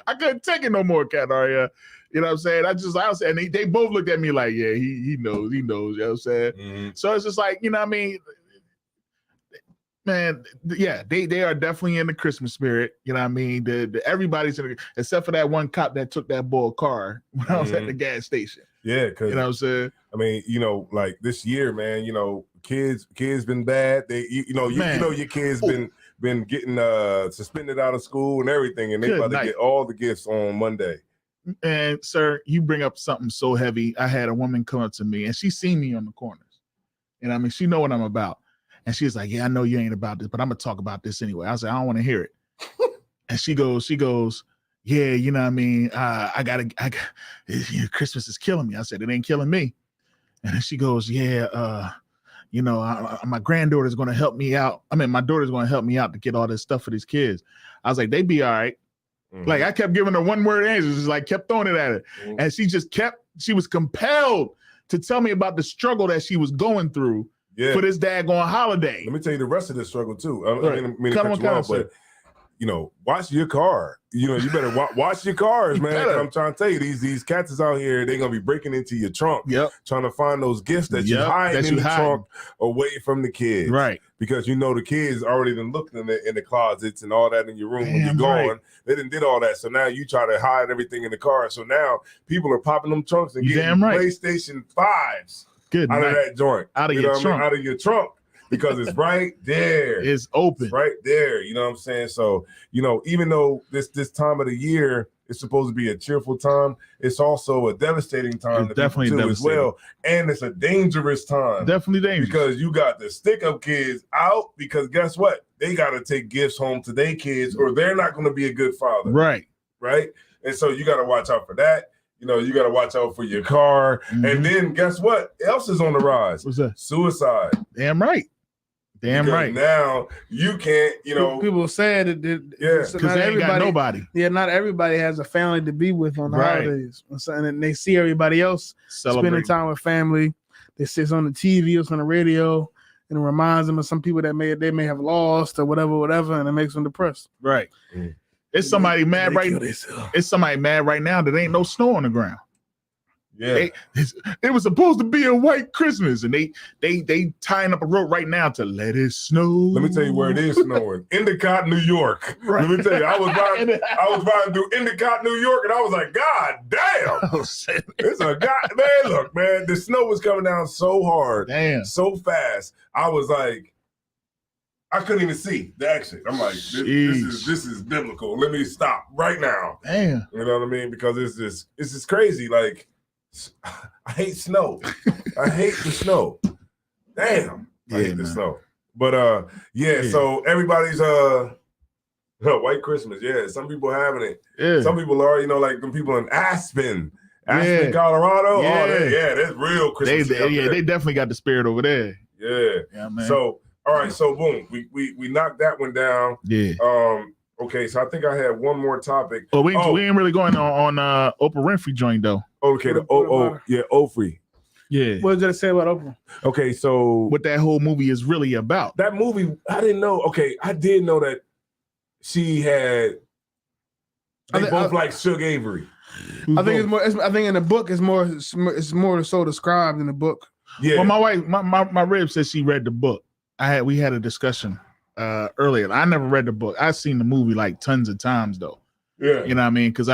I couldn't take it no more, Captain Aria. You know what I'm saying? I was saying, and they both looked at me like, yeah, he knows, you know what I'm saying? Mm-hmm. So it's just like, you know what I mean? Man, yeah, they are definitely in the Christmas spirit. You know what I mean? Everybody's in except for that one cop that took that boy car when I was at the gas station. Yeah, because you know what I'm saying? I mean, you know, like this year, man, you know, kids been bad. They you know your kids been getting suspended out of school and everything, and they about to get all the gifts on Monday. And sir, you bring up something so heavy. I had a woman come up to me and she seen me on the corners. And I mean, she know what I'm about. And she's like, yeah, I know you ain't about this, but I'm gonna talk about this anyway. I said, I don't want to hear it. And she goes, yeah, you know what I mean? Christmas is killing me. I said, it ain't killing me. And then she goes, yeah, you know, my granddaughter's going to help me out. I mean, my daughter's going to help me out to get all this stuff for these kids. I was like, they be all right. Mm-hmm. Like I kept giving her one word answers, just like kept throwing it at her. Mm-hmm. And she was compelled to tell me about the struggle that she was going through for this daggone holiday. Let me tell you the rest of the struggle too. I mean to cut you off, but you know, watch your car. You know, you better watch your cars, man. I'm trying to tell you, these cats is out here. They're gonna be breaking into your trunk, trying to find those gifts that you hide in the trunk away from the kids, right? Because you know the kids already done looked in the closets and all that in your room when you're gone. Right. They done did all that, so now you try to hide everything in the car. So now people are popping them trunks and getting PlayStation 5s out of that joint, out of your trunk. Because it's right there. It's open. It's right there. You know what I'm saying? So, you know, even though this time of the year is supposed to be a cheerful time, it's also a devastating time to people too as well. And it's a dangerous time. Definitely dangerous. Because you got the stick-up kids out because guess what? They got to take gifts home to their kids or they're not going to be a good father. Right. Right? And so you got to watch out for that. You know, you got to watch out for your car. Mm-hmm. And then guess what else is on the rise? What's that? Suicide. Damn right. Damn because right. Now you can't, you know. People say that because they ain't got nobody. Yeah, not everybody has a family to be with on the holidays. And they see everybody else spending time with family. They see it's on the TV, it's on the radio, and it reminds them of some people that they may have lost or whatever, and it makes them depressed. Right. Mm. It's somebody mad right. It's somebody mad right now that ain't no snow on the ground. Yeah, it was supposed to be a white Christmas, and they tying up a rope right now to let it snow. Let me tell you where it is snowing. Endicott, New York. Right. Let me tell you, I was riding through Endicott, New York, and I was like, God damn! It's a man. Look, man, the snow was coming down so hard, so fast. I was like, I couldn't even see the exit. I'm like, this is biblical. Let me stop right now. Damn, you know what I mean? Because it's just crazy. Like, I hate snow. I hate the snow. Damn. I hate the snow. But so everybody's white Christmas. Yeah, some people having it. Yeah. Some people are, you know, like the people in Aspen, Colorado. Yeah. Oh, that's real Christmas. They definitely got the spirit over there. Yeah, man. So all right, so boom, we knocked that one down. Yeah. Okay, so I think I had one more topic. Well, we ain't really going on Oprah Winfrey joint though. Okay, Oprah. Yeah. What did it say about Oprah? Okay, so what that whole movie is really about. That movie, I didn't know. Okay, I did know that she had. They both like Suge Avery. I think it's more. I think in the book it's more so described in the book. Yeah. Well, my wife, my rib says she read the book. We had a discussion earlier. I never read the book. I've seen the movie like tons of times though. Yeah. You know what I mean? Because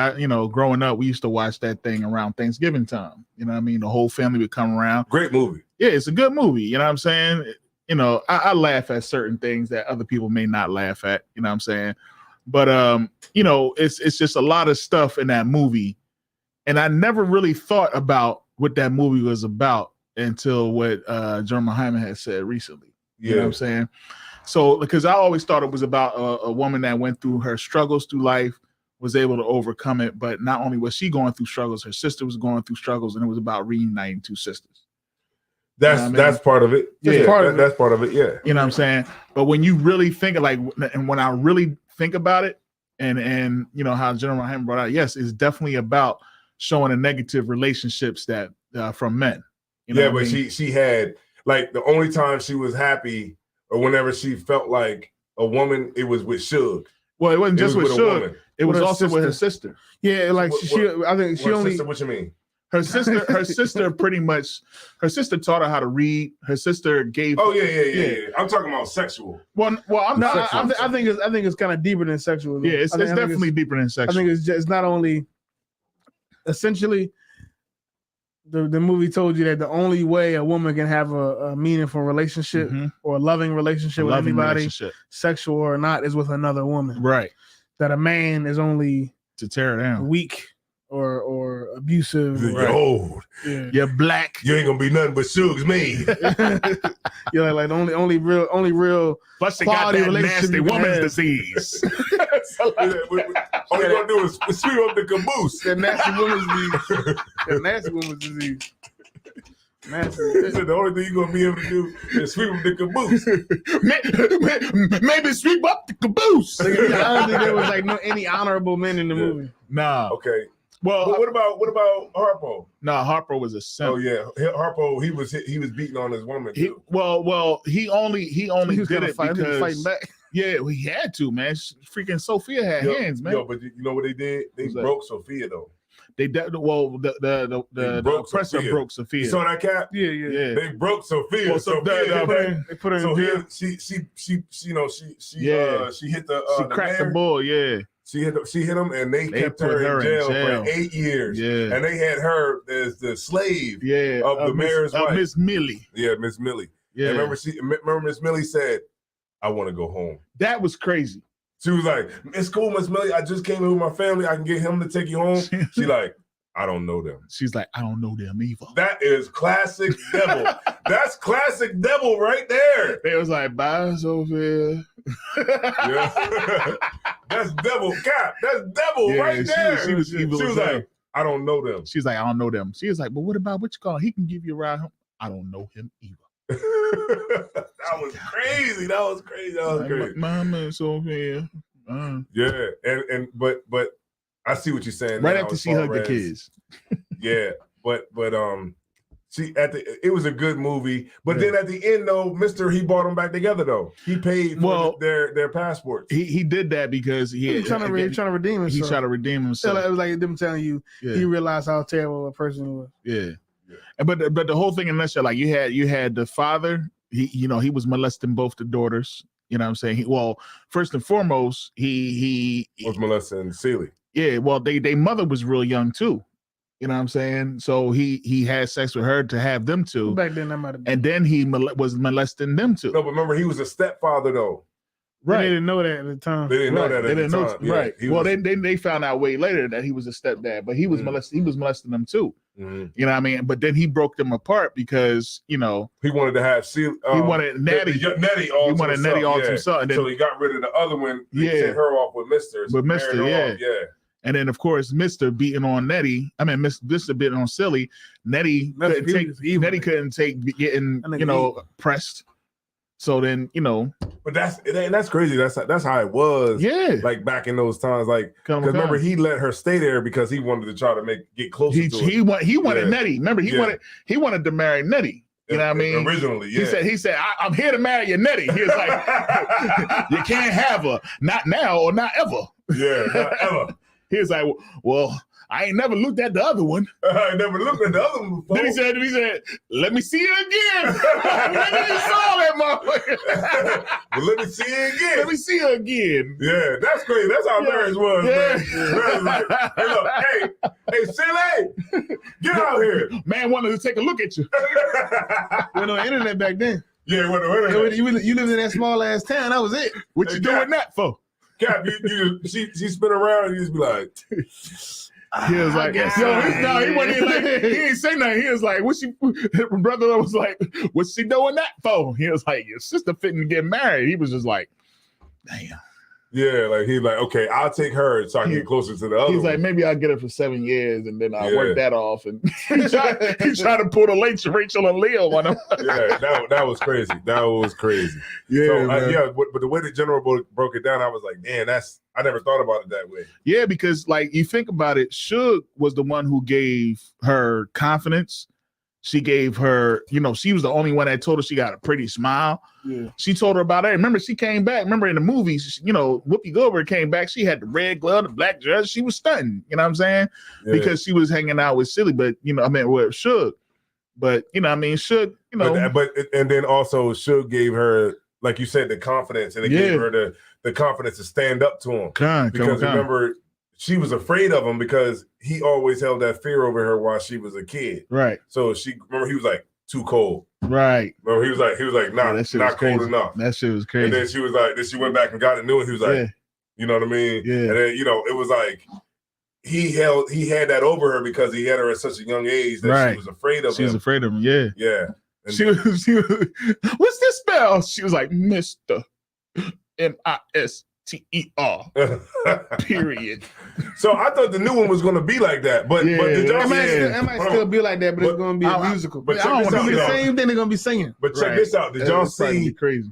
growing up, we used to watch that thing around Thanksgiving time. You know what I mean? The whole family would come around. Great movie. Yeah, it's a good movie. You know what I'm saying? I laugh at certain things that other people may not laugh at. You know what I'm saying? But it's just a lot of stuff in that movie, and I never really thought about what that movie was about until what Jeremy Hyman had said recently. You know what I'm saying? So because I always thought it was about a woman that went through her struggles through life, was able to overcome it. But not only was she going through struggles, her sister was going through struggles, and it was about reuniting two sisters. That's part of it. Yeah, that's part of it. Yeah. You know what I'm saying? But when you really think and when I really think about it, and how General Hyman brought out, yes, it's definitely about showing the negative relationships that from men. But she had like the only time she was happy or whenever she felt like a woman, it was with Suge. Well, it wasn't just with Suge. It was also with her sister. Yeah, like I think she only. Sister, what you mean? Her sister pretty much. Her sister taught her how to read. Her sister gave. Oh yeah. I'm talking about sexual. Well, I think it's kind of deeper than sexual. Yeah, it's definitely deeper than sexual. I think it's not only. Essentially, the movie told you that the only way a woman can have a meaningful relationship or a loving relationship with anybody, sexual or not, is with another woman. Right. That a man is only to tear her down, weak or abusive. You're old. Yeah. You're black. You ain't gonna be nothing but Suge's me. You're like the only real. Plus, they got that nasty woman's disease. All you gonna do is sweep up the caboose. That nasty woman's disease. That nasty woman's disease. Nasty. So the only thing you're gonna be able to do is sweep up the caboose. Maybe sweep up the caboose. I don't think there was any honorable men in the movie. Nah. Okay. Well, but what about Harpo? No, Harpo was a simp. Oh yeah, Harpo. He was beating on his woman. He only did it fighting because back. Yeah, he had to, man. Freaking Sophia had hands, man. But you know what they did? They broke Sophia though. The oppressor broke Sophia. You saw that cap? Yeah. They broke Sophia. Well, they put her in jail. She hit the she cracked the bull. Yeah. She hit him, and they kept her in jail for 8 years. Yeah, and they had her as the slave. Yeah, of the mayor's wife, Miss Millie. Yeah, Miss Millie. Yeah, and remember Miss Millie said, "I want to go home." That was crazy. She was like, "It's cool, Miss Millie. I just came here with my family. I can get him to take you home." She like, "I don't know them." She's like, "I don't know them either." That is classic devil. That's classic devil right there. They was like, "Bye, Sophia." Yeah. That's devil cap. That's devil right there. She was like, "I don't know them." She's like, "I don't know them." She was like, "But what about what you call? He can give you a ride home." I don't know him either. That was crazy. That was crazy. Mama, Sophia. Yeah, but I see what you're saying. Right after she hugged the kids. Yeah, but it was a good movie. But then at the end though, he brought them back together though. He paid for their passports. He did that because he was trying to redeem himself. He tried to redeem himself. It was like them telling you he realized how terrible a person he was. Yeah. But the whole thing in a nutshell, like you had the father. He was molesting both the daughters. You know what I'm saying? First and foremost, he was molesting Celie. Yeah. Well, they mother was real young too. You know what I'm saying? So he had sex with her to have them two. Back then, that might have been. And then he was molesting them two. No, but remember, he was a stepfather though. Right. They didn't know that at the time. They didn't know that at the time. Right. Well, they found out way later that he was a stepdad, but he was molesting them too. Mm-hmm. You know what I mean? But then he broke them apart because, he wanted to have Celie. He wanted Nettie. Nettie all to himself. And then, so he got rid of the other one. He sent her off with Mr. With Mr. Yeah. And then, of course, Mr. beating on Nettie. I mean, Mr. beating on Celie. Nettie couldn't take getting, pressed. So then, But that's crazy. That's how it was. Yeah. Like back in those times, like because remember he let her stay there because he wanted to try to get closer to her. He wanted Nettie. Remember, he wanted to marry Nettie. You know what I mean? Originally, yeah. He said, I'm here to marry your Nettie. He was like, you can't have her, not now or not ever. Yeah, not ever. He was like, well, I ain't never looked at the other one. I never looked at the other one before. Then he said, let me see it again. Nigga, you saw that motherfucker. But let me see it again. Let me see it again. Yeah, that's crazy. That's how marriage was, man. Yeah. Like, hey, look, hey, Silly, get out here. Man wanted to take a look at you. Went on internet back then. Yeah, went on internet. You lived in that small ass town. That was it. What you doing that for? Cap, she spin around and you just be like, he was like, he wasn't even like, he didn't say nothing. He was like, brother was like, what's she doing that for? He was like, your sister fitting to get married. He was just like, damn. yeah, like he's like, okay, I'll take her so I can get closer to the other. He's one. like, maybe I'll get her for 7 years and then I'll work that off. And he tried to pull the Rachel and Leo on him. Yeah, that was crazy. That was crazy. Yeah, so, but the way the general broke it down, I was like, man, I never thought about it that way. Yeah, because like you think about it, Suge was the one who gave her confidence. She gave her, she was the only one that told her she got a pretty smile. Yeah. She told her about it. Remember, she came back. Remember in the movies, Whoopi Goldberg came back. She had the red glove, the black dress. She was stunting. You know what I'm saying? Yeah. Because she was hanging out with Silly, but with Suge. But Suge, But and then also Suge gave her, like you said, the confidence, and it gave her the confidence to stand up to him. Because remember, she was afraid of him because he always held that fear over her while she was a kid. Right. So he was like, too cold. Right. Remember, he was like, nah, not cold enough. That shit was crazy. And then she was like, then she went back and got a new one. He was like, you know what I mean? Yeah. And then, it was like he had that over her because he had her at such a young age that she was afraid of him. She was afraid of him, yeah. Yeah. And she was, what's this spell? She was like, Mr. M-I-S-T-E-R. Period. So I thought the new one was going to be like that, but did y'all it might still be like that, but it's going to be a musical. But check this out, the same thing they're going to be singing. But check this out. Did y'all see crazy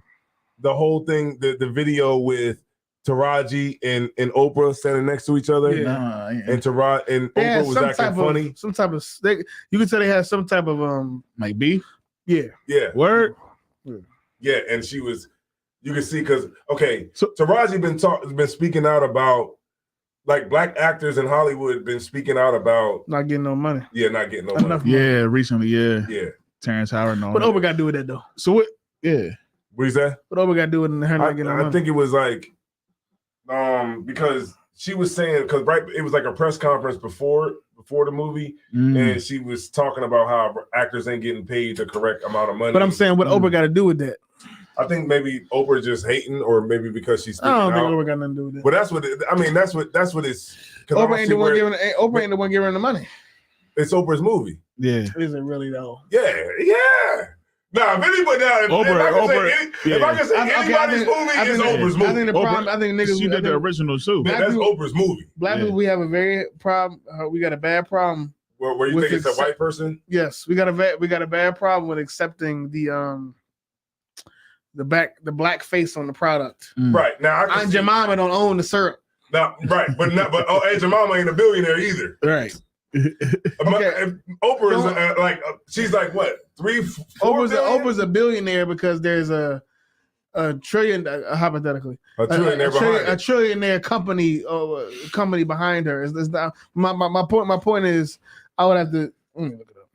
the whole thing, the video with Taraji and Oprah standing next to each other? Yeah. And Taraji and Oprah was acting funny. Some type of you could tell they had some type of like beef. Yeah. Yeah. Word. Yeah, and she was. You can see because so Taraji been speaking out about, like, black actors in Hollywood been speaking out about not getting no money. Yeah, not getting no money. Yeah, recently, yeah. Terrence Howard. What Oprah got to do with that though? So what? Yeah. What you say? What Oprah got to do with her not getting no money? I think it was like, because she was saying it was like a press conference before the movie, and she was talking about how actors ain't getting paid the correct amount of money. But I'm saying, what Oprah got to do with that? I think maybe Oprah just hating, or maybe because she's speaking I don't think out. Oprah got nothing to do with that. But that's what that's what it's. Oprah ain't the one giving. Oprah ain't the one giving her the money. It's Oprah's movie. Yeah. Is it really though? Yeah. Nah, if anybody if I can say anybody's movie, it's Oprah's movie. I think the problem. I think niggas. She did the original too. That's Oprah's movie. Black people, we have a very problem. We got a bad problem. Where you think it's a white person? Yes, we got a bad problem with accepting the black face on the product. Right now, Aunt Jemima don't own the syrup. Now, right, but Aunt Jemima ain't a billionaire either. Right. Oprah is she's like what, 3-4 billion? Oprah's a billionaire because there's a trillion hypothetically a trillionaire company behind her. It's not, my point is I would have to let me look it up.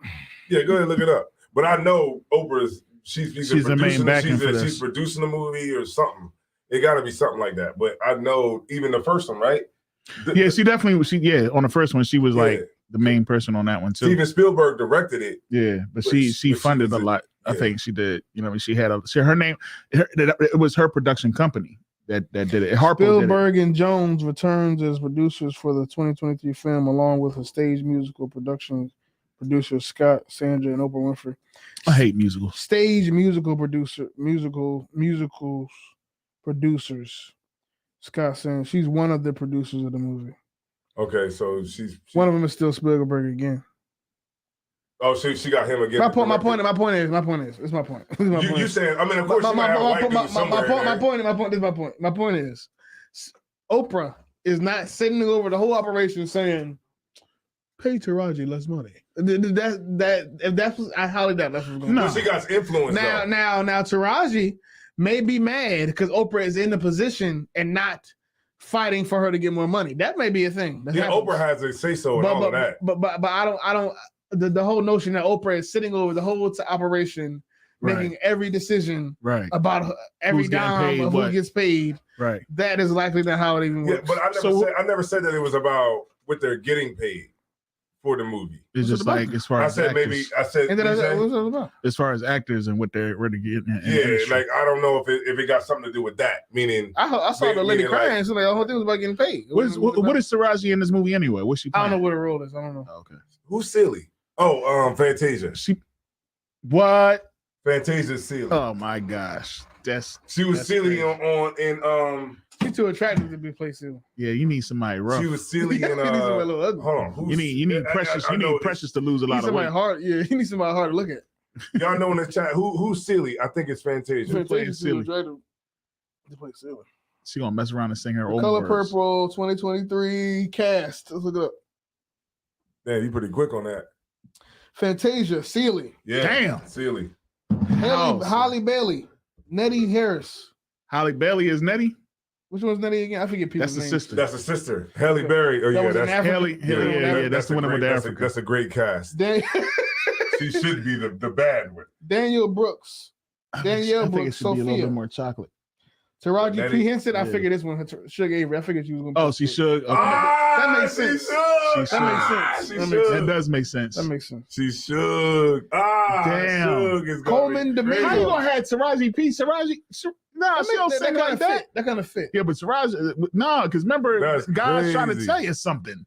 Yeah, go ahead and look it up. But I know Oprah's she's the main backing for this. She's producing a movie or something. It got to be something like that. But I know even the first one, right? Yeah, she definitely on the first one she was like the main person on that one too. Steven Spielberg directed it. Yeah, but she funded a lot. I think she did. She had her name. It was her production company that did it. Spielberg and Jones returns as producers for the 2023 film, along with a stage musical production producer Scott, Sandra, and Oprah Winfrey. I hate musicals. Stage musical producers. Scott Sandra. She's one of the producers of the movie. Okay, so she's one of them is still Spielberg again. Oh, she got him again. My point is. It's my point. You saying? I mean, of course, my point is, Oprah is not sitting over the whole operation saying, "Pay Taraji less money." I highly doubt that's what's going on. No, she got influence. Now, Taraji may be mad because Oprah is in the position and not fighting for her to get more money. That may be a thing. That happens. Oprah has a say so in all of that. But I don't. The whole notion that Oprah is sitting over the whole operation, making every decision about every dime of who gets paid. Right. That is likely not how it even works. Yeah, but I never said that it was about what they're getting paid for the movie. It's just like as far as And then what's it about? as far as actors and what they're really getting. Like I don't know if it got something to do with that. Meaning, I saw the lady crying. So like, the whole thing was about getting paid. What is Taraji in this movie anyway? What's she playing? I don't know what her role is. I don't know. Okay. Who's Celie? Oh, Fantasia. What? Fantasia's Celie. Oh my gosh, she was Celie in She's too attractive to be played Celie. Yeah, you need somebody rough. She was Celie in hold on. You need Precious. You need Precious to lose a lot of weight. Hard. Yeah, you need somebody hard to look at. Y'all know in the chat who's Celie? I think it's Fantasia. Fantasia Celie. To play Celie. She gonna mess around and sing her own Color words. Purple 2023 cast. Let's look it up. Damn, you pretty quick on that. Fantasia Celie. Yeah. Damn. Celie. Holly Bailey. Nettie Harris. Holly Bailey is Nettie. Which one's Nettie again? I forget people's That's the names. sister. That's the sister. Halle Berry. Oh, yeah, that's Haley. Yeah. That's the one with Africa. That's a great cast. She should be the bad one. Danielle Brooks. I Danielle think it Brooks. should be a little Sophia. bit more chocolate. Taraji P. Henson. I Yeah. figured this one. Sugar Avery. I figured she was going to. Oh, she should. Okay. That makes she sense. should. She That makes sense. She That should. makes That sense. does make sense. That makes sense. She should. Damn. Shug is gonna Coleman be crazy. How you Domingo. gonna have Taraji P? Nah, she don't sing like that. That kind of fit. Yeah, but Taraji, no, because remember, That's God's trying to crazy. tell you something.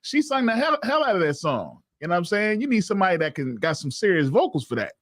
She sang the hell out of that song. You know what I'm saying? You need somebody that got some serious vocals for that.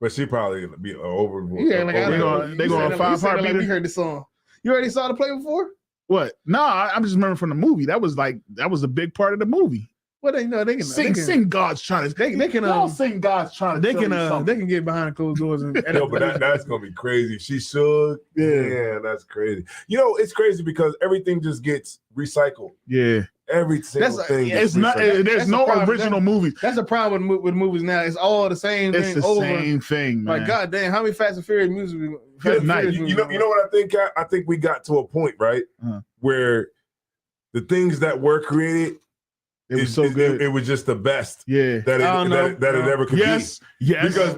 But she probably be over. Yeah, like I know. They going 5 heartbeat. We heard the song. You already saw the play before? What? No, I'm just remembering from the movie. That was a big part of the movie. Well, they know they can Sing God's trying to. They can y'all sing God's trying to. they tell can you something. they can get behind closed doors and No, but that's gonna be crazy. She should. Yeah, that's crazy. You know, it's crazy because everything just gets recycled. Yeah, every single thing. It's not. There's no original movie. That's the problem with movies now. It's all the same It's thing the over. same thing, man. Like, God damn, how many Fast and Furious movies? Good night. You know what I think? I think we got to a point, right, where the things that were created. It was so good. It was just the best. Yeah, that it ever could be. Yes.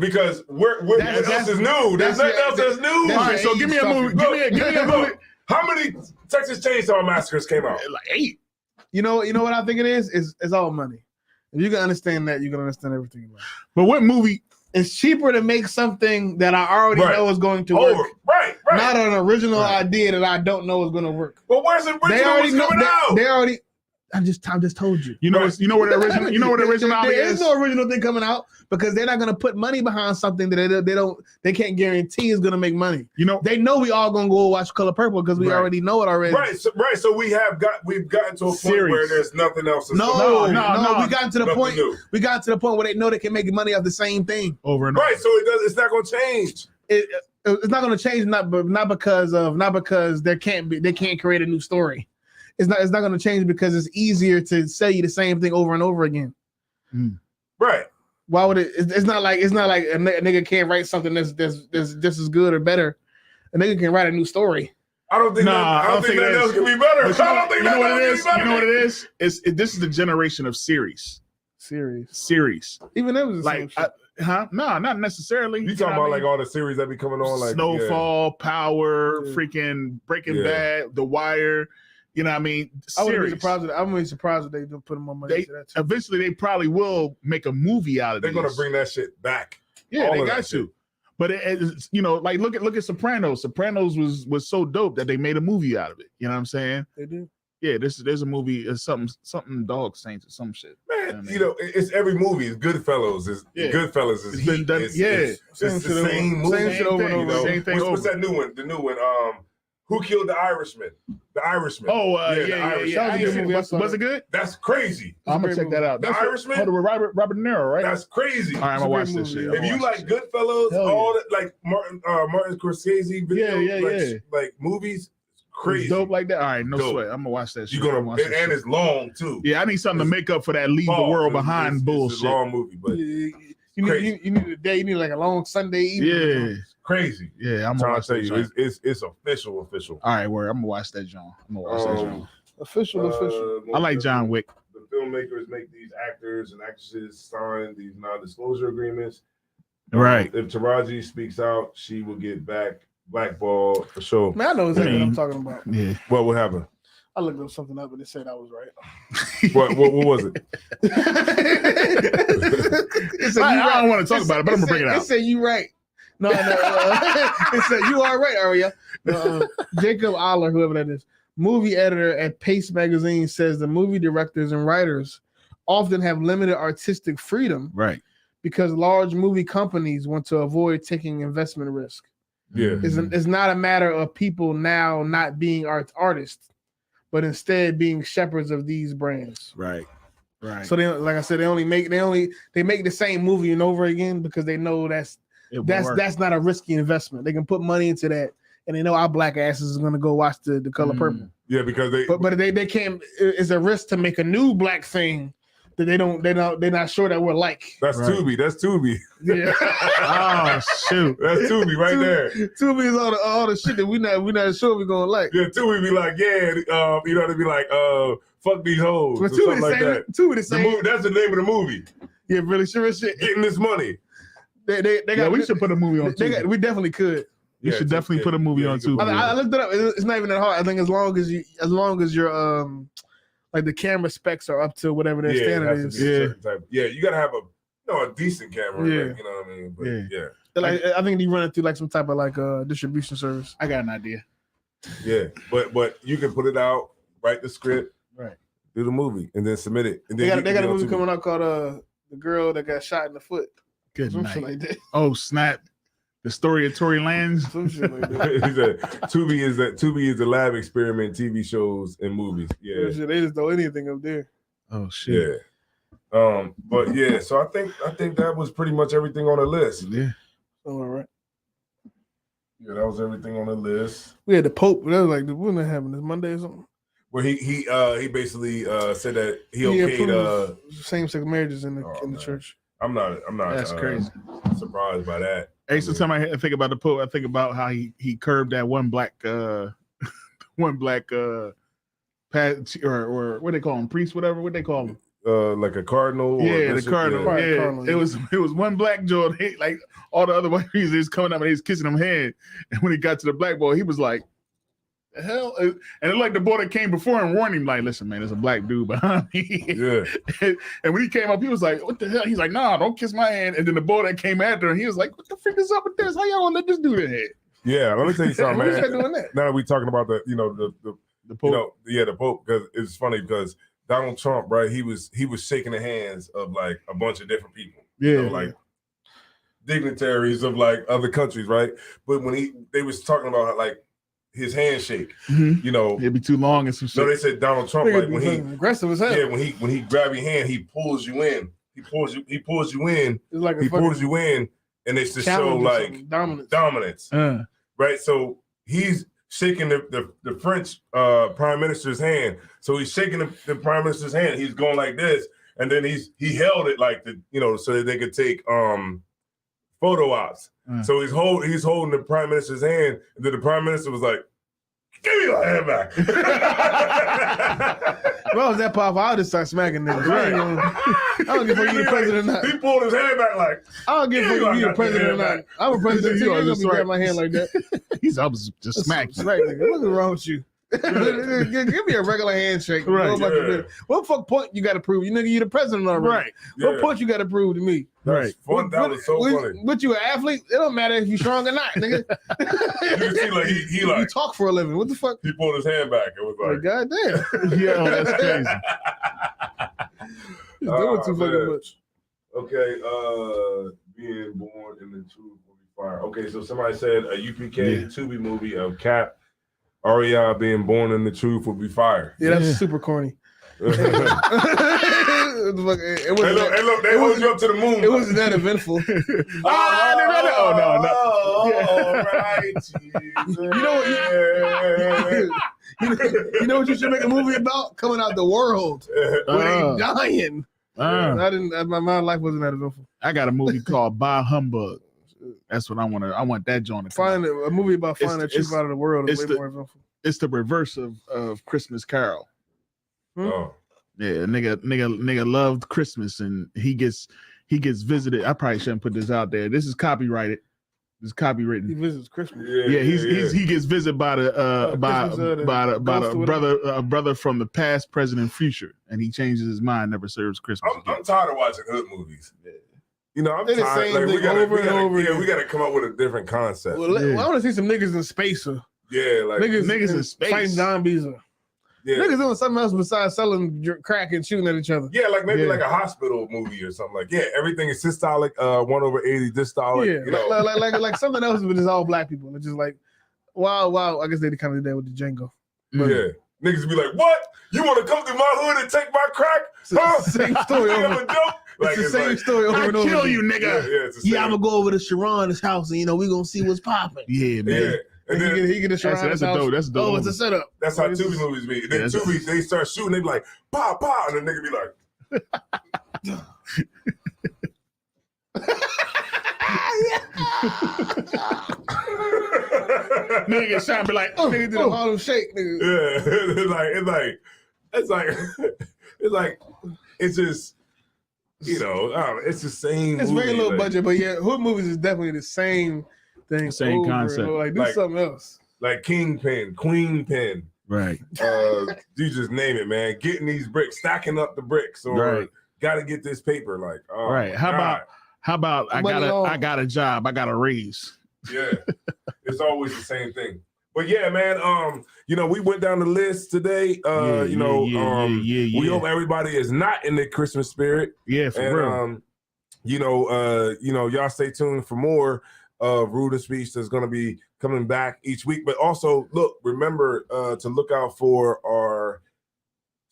Because what else is new? There's nothing else that's new. All right, so give me a movie. Give me a movie. How many Texas Chainsaw Massacres came out? Like 8. You know what I think it is? It's all money. If you can understand that, you can understand everything about it. But what movie? It's cheaper to make something that I already know is going to work. Right. Not an original idea that I don't know is going to work. But where's the original coming out? They already. I just told you. You know what the original. You know what the original There is? is no original thing coming out because they're not going to put money behind something that they can't guarantee is going to make money. You know, they know we all going to go watch Color Purple because we already know it already. Right. So we've gotten to a point where there's nothing else. No. We got to the point. We got to the point where they know they can make money off the same thing over and over. Right. So it's not going to change. It's not going to change. Not because they can't create a new story. It's not going to change because it's easier to say the same thing over and over again. Right. Why would it? It's not like a nigga can't write something that's as good or better. A nigga can write a new story. I don't think I don't think that else can be better. I don't think you know what it that is. You know what it is? This is the generation of series. Even that was like, no, not necessarily. You talking about like all the series that be coming on, like Snowfall, Power, freaking Breaking Bad, The Wire. You know what I mean? I wouldn't be surprised. I'm really surprised if they do put more money into that too. Eventually, they probably will make a movie out of it. They're gonna bring that shit back. Yeah, they got to. But it's, like look at Sopranos. Sopranos was so dope that they made a movie out of it. You know what I'm saying? They did. Yeah, there's a movie. It's something Dog Saints or some shit. Man, it's every movie. It's Goodfellas. Goodfellas is been done. It's the same movie. Same shit over and over. Same thing. What's that new one? The new one. Who Killed the Irishman? The Irishman. Oh, That was a good movie. Was it good? That's crazy. I'm gonna check that out. The Irishman. With Robert De Niro, right? That's crazy. All right, I'm gonna watch this shit. If you like Goodfellas, all that, like Martin Scorsese videos, like movies, crazy. It's dope like that. All right, no Dope. sweat. I'm gonna watch that shit. You're gonna, it's long too. Yeah, I need something to make up for that leave the world behind bullshit. It's a long movie, but You need a day. You need like a long Sunday evening. Yeah, crazy. Yeah, I'm trying gonna to tell watch you, that it's official. All right, word. I'm gonna watch that, John. I'm gonna watch that, John. Official. I like John Wick. The filmmakers make these actors and actresses sign these non-disclosure agreements. Right. If Taraji speaks out, she will get blackballed for sure. Man, I know exactly what I'm talking about. Yeah. What happened? I looked up something up and it said I was right. What was it? It said, I don't want to talk about it, but I'm gonna bring it out. It said you right. No. It said you are right, Aria. Jacob Aller, whoever that is, movie editor at Pace Magazine, says the movie directors and writers often have limited artistic freedom, right? Because large movie companies want to avoid taking investment risk. Yeah, it's not a matter of people now not being artists, but instead being shepherds of these brands. Right. Right. So they, like I said, they make the same movie and over again because they know that's not a risky investment. They can put money into that, and they know our black asses is going to go watch the Color Purple. Yeah, because they can't. It's a risk to make a new black thing that they're not sure that we're like. That's right. Tubi. That's Tubi. Yeah. Oh shoot. That's Tubi right there. Tubi is all the shit that we're not sure we're gonna like. Yeah, Tubi be like, you know, to be like, fuck these hoes. But Tubi the same. Like Tubi the same. That's the name of the movie. Yeah, really sure as shit. Getting this money. They got. We should put a movie on Tubi. We definitely could. We should definitely put a movie on Tubi. I looked it up. It's not even that hard. I think as long as your like the camera specs are up to whatever their standard is. You gotta have a decent camera. Yeah. Like, you know what I mean? But, yeah. Like I think you run it through like some type of like distribution service. I got an idea. Yeah, but you can put it out, write the script, right? Do the movie, and then submit it. And then they got a movie coming out called the girl that got shot in the foot. Good Some night. shit like that. Oh snap! The story of Tory Lanez. Some shit like that. He said Tubi is the lab experiment TV shows and movies. Yeah, they just throw anything up there. Oh shit. Yeah. But yeah, so I think that was pretty much everything on the list. Yeah. All right. Yeah, that was everything on the list. We had the Pope. That was like, when that happened? This Monday or something? Where he basically said that he okayed same-sex marriages in the church. I'm not. That's crazy. Surprised by that. Every time I think about the Pope, I think about how he curbed that one black or what they call him, priest, whatever. What they call him? Like a cardinal. Yeah, the cardinal. Yeah. Cardinal, yeah. It was one black Joe. Like all the other white priests, he's coming up and he's kissing him head. And when he got to the black boy, he was like, "The hell!" And it's like the boy that came before and warned him, like, "Listen, man, there's a black dude behind me." Yeah. and when he came up, he was like, "What the hell?" He's like, "Nah, don't kiss my hand." And then the boy that came after him, he was like, "What the frick is up with this? How y'all gonna let this dude in here?" Yeah, let me tell you something, man. Who's doing that? Now that we're talking about the Pope, the Pope, because it's funny because Donald Trump, right? He was shaking the hands of like a bunch of different people, like dignitaries of like other countries, right? But when they was talking about like his handshake, it'd be too long and some shit. No, they said Donald Trump, like when he aggressive as hell. Yeah, when he grab your hand, he pulls you in. He pulls you in. It's like he pulls you in, and it's to show like dominance. Right? So he's shaking the French prime minister's hand. So he's shaking the prime minister's hand. He's going like this, and then he held it like so that they could take photo ops. So he's holding the prime minister's hand, and then the prime minister was like, "Give me your hand back." If I was that powerful, I would just start smacking niggas. Right. I don't give a fuck you the president or not. He pulled his hand back like, I don't give a fuck you the president or not. I'm a president too. You ain't gonna be grabbing my hand like that. I was just smacking. Right, nigga. What's wrong with you? Give me a regular handshake. Right. What fuck point you got to prove? You nigga, you the president already. Right. What point you got to prove to me? Right. That was so funny. But you an athlete? It don't matter if you strong or not, nigga. You can see like he like you talk for a living. What the fuck? He pulled his hand back. It was like God damn. Yeah, that's crazy. He's doing too fucking much. Okay, being born in the truth will be fire. Okay, so somebody said a UPK Tubi movie of Cap Aria being born in the truth will be fire. Yeah, that's super corny. Hey, look, they hold you up to the moon. It wasn't that eventful. You know what you should make a movie about? Coming out the world. Where they dying. I didn't. My life wasn't that eventful. I got a movie called Bah Humbug. That's what I want to. I want that joint to come out. Finding a movie about finding the truth out of the world is way more eventful. It's the reverse of Christmas Carol. Oh. Yeah, nigga loved Christmas, and he gets visited. I probably shouldn't put this out there. This is copyrighted. It's copywritten. He visits Christmas. He gets visited by the brother from the past, present, and future, and he changes his mind. Never serves Christmas. I'm tired of watching hood movies. You know, I'm They're the tired. same Like, we thing gotta, over we and gotta, over yeah, again. we got to come up with a different concept. Well, I want to see some niggas in space. Yeah, like niggas in space fighting zombies. Yeah. Niggas doing something else besides selling crack and shooting at each other. Yeah, like maybe like a hospital movie or something. Like, yeah, everything is systolic, 1/80 dystolic. Yeah, you know. like something else, but it's all black people. It's just like, wow. I guess they kind of did that with the Django. But yeah, niggas be like, "What? You want to come to my hood and take my crack? Huh? Same story You think I'm over. a joke? Like, It's the same story over and over. kill again. you, nigga. Yeah, it's the same. I'm gonna go over to Sharon's house and we gonna see what's popping. Yeah, man. Yeah. And then, He get a shot. That's a dope. That's a dope. Oh, it's a setup. that's how Tubi movies be. And then Tubi, they start shooting, they be like, pow, pow, and the nigga be like, Nigga get shot and be like, Nigga did a Harlem Shake, nigga. yeah, it's just, you know, it's the same. It's movie, very low like, budget, but yeah, hood movies is definitely the same thing. Same over and concept. over. Like do Like- something else. like Kingpin, Queen Pin. right. You just name it, man. Getting these bricks, stacking up the bricks, or Right. gotta get this paper. Like, oh Right. my How God. about I got a job, I got a raise. Yeah, it's always the same thing. But yeah, man. You know, we went down the list today. We hope everybody is not in the Christmas spirit. Yeah, for And real. y'all stay tuned for more of Rude and Speech that's gonna be coming back each week. But also remember to look out for our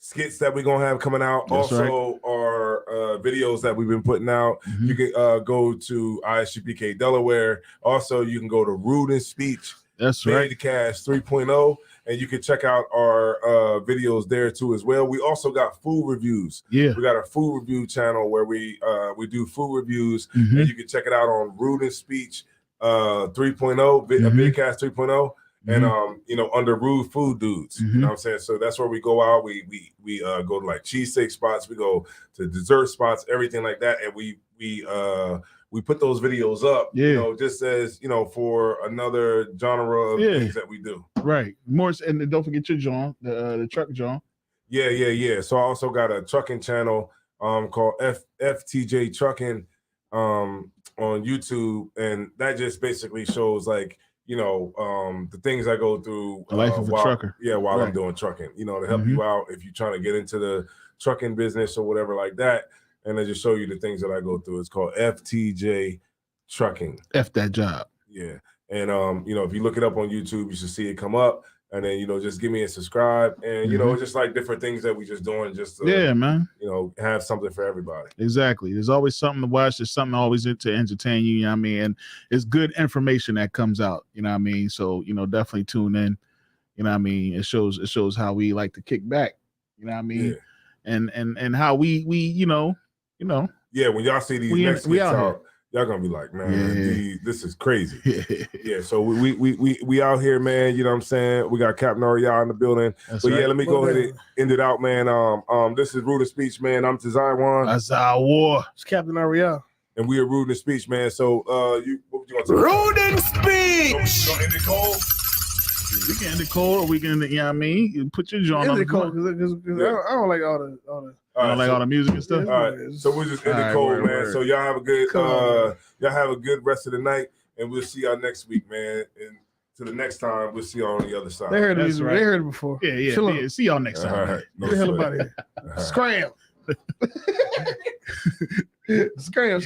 skits that we're gonna have coming out. That's also our videos that we've been putting out. Mhm. You can go to ISGPK Delaware. Also, you can go to Rude and Speech That's right. Cast 3.0, and you can check out our videos there too as well. We also got food reviews. Yeah. We got a food review channel where we do food reviews, Mhm. and you can check it out on Rude and Speech 3.0, Mhm. Vidcast 3.0. And under Rude Food Dudes, you know what I'm saying? So that's where we go out. We go to like cheesesteak spots, we go to dessert spots, everything like that, and we put those videos up, Yeah. you know, just as for another genre of things that we do. Right. More, and don't forget your John, the truck John. Yeah. So I also got a trucking channel called FTJ Trucking on YouTube, and that just basically shows like the things I go through. The life of a trucker. Yeah, while Right. I'm doing trucking, to help you out if you're trying to get into the trucking business or whatever like that. And I just show you the things that I go through. It's called FTJ Trucking. F that job. Yeah. And if you look it up on YouTube, you should see it come up. And then, just give me a subscribe. And it's just like different things that we just doing just to, Yeah, man. have something for everybody. Exactly. There's always something to watch. There's something always to entertain you. You know what I mean? And it's good information that comes out. You know what I mean? So, definitely tune in. You know what I mean? It shows how we like to kick back. You know what I mean? Yeah. And how we Yeah, when y'all see these next we weeks out out, y'all gonna be like, man, this is crazy. Yeah. Yeah, so we out here, man. You know what I'm saying? We got Captain Ariel in the building. That's but yeah, right. let me go ahead and end it out, man. This is Rude and Speech, man. I'm Tazaiwan. That's our war. It's Captain Ariel. And we are Rude and Speech, man. So what would you want to Rude and Speech. So end it cold? We can end it cold, or we can, you know what I mean? You put your joint Is on it the cold? blunt. Because I don't like all the. I don't like all the music and stuff. All right, so we'll just end All it right, cold, word, man. word. So y'all have a good rest of the night, and we'll see y'all next week, man. And to the next time, we'll see y'all on the other side. They heard That's it. right. They heard it before. Yeah. Chill out. See y'all next time. All man. right. No Get the hell sweat. up out of here. All right. Scram. Scram.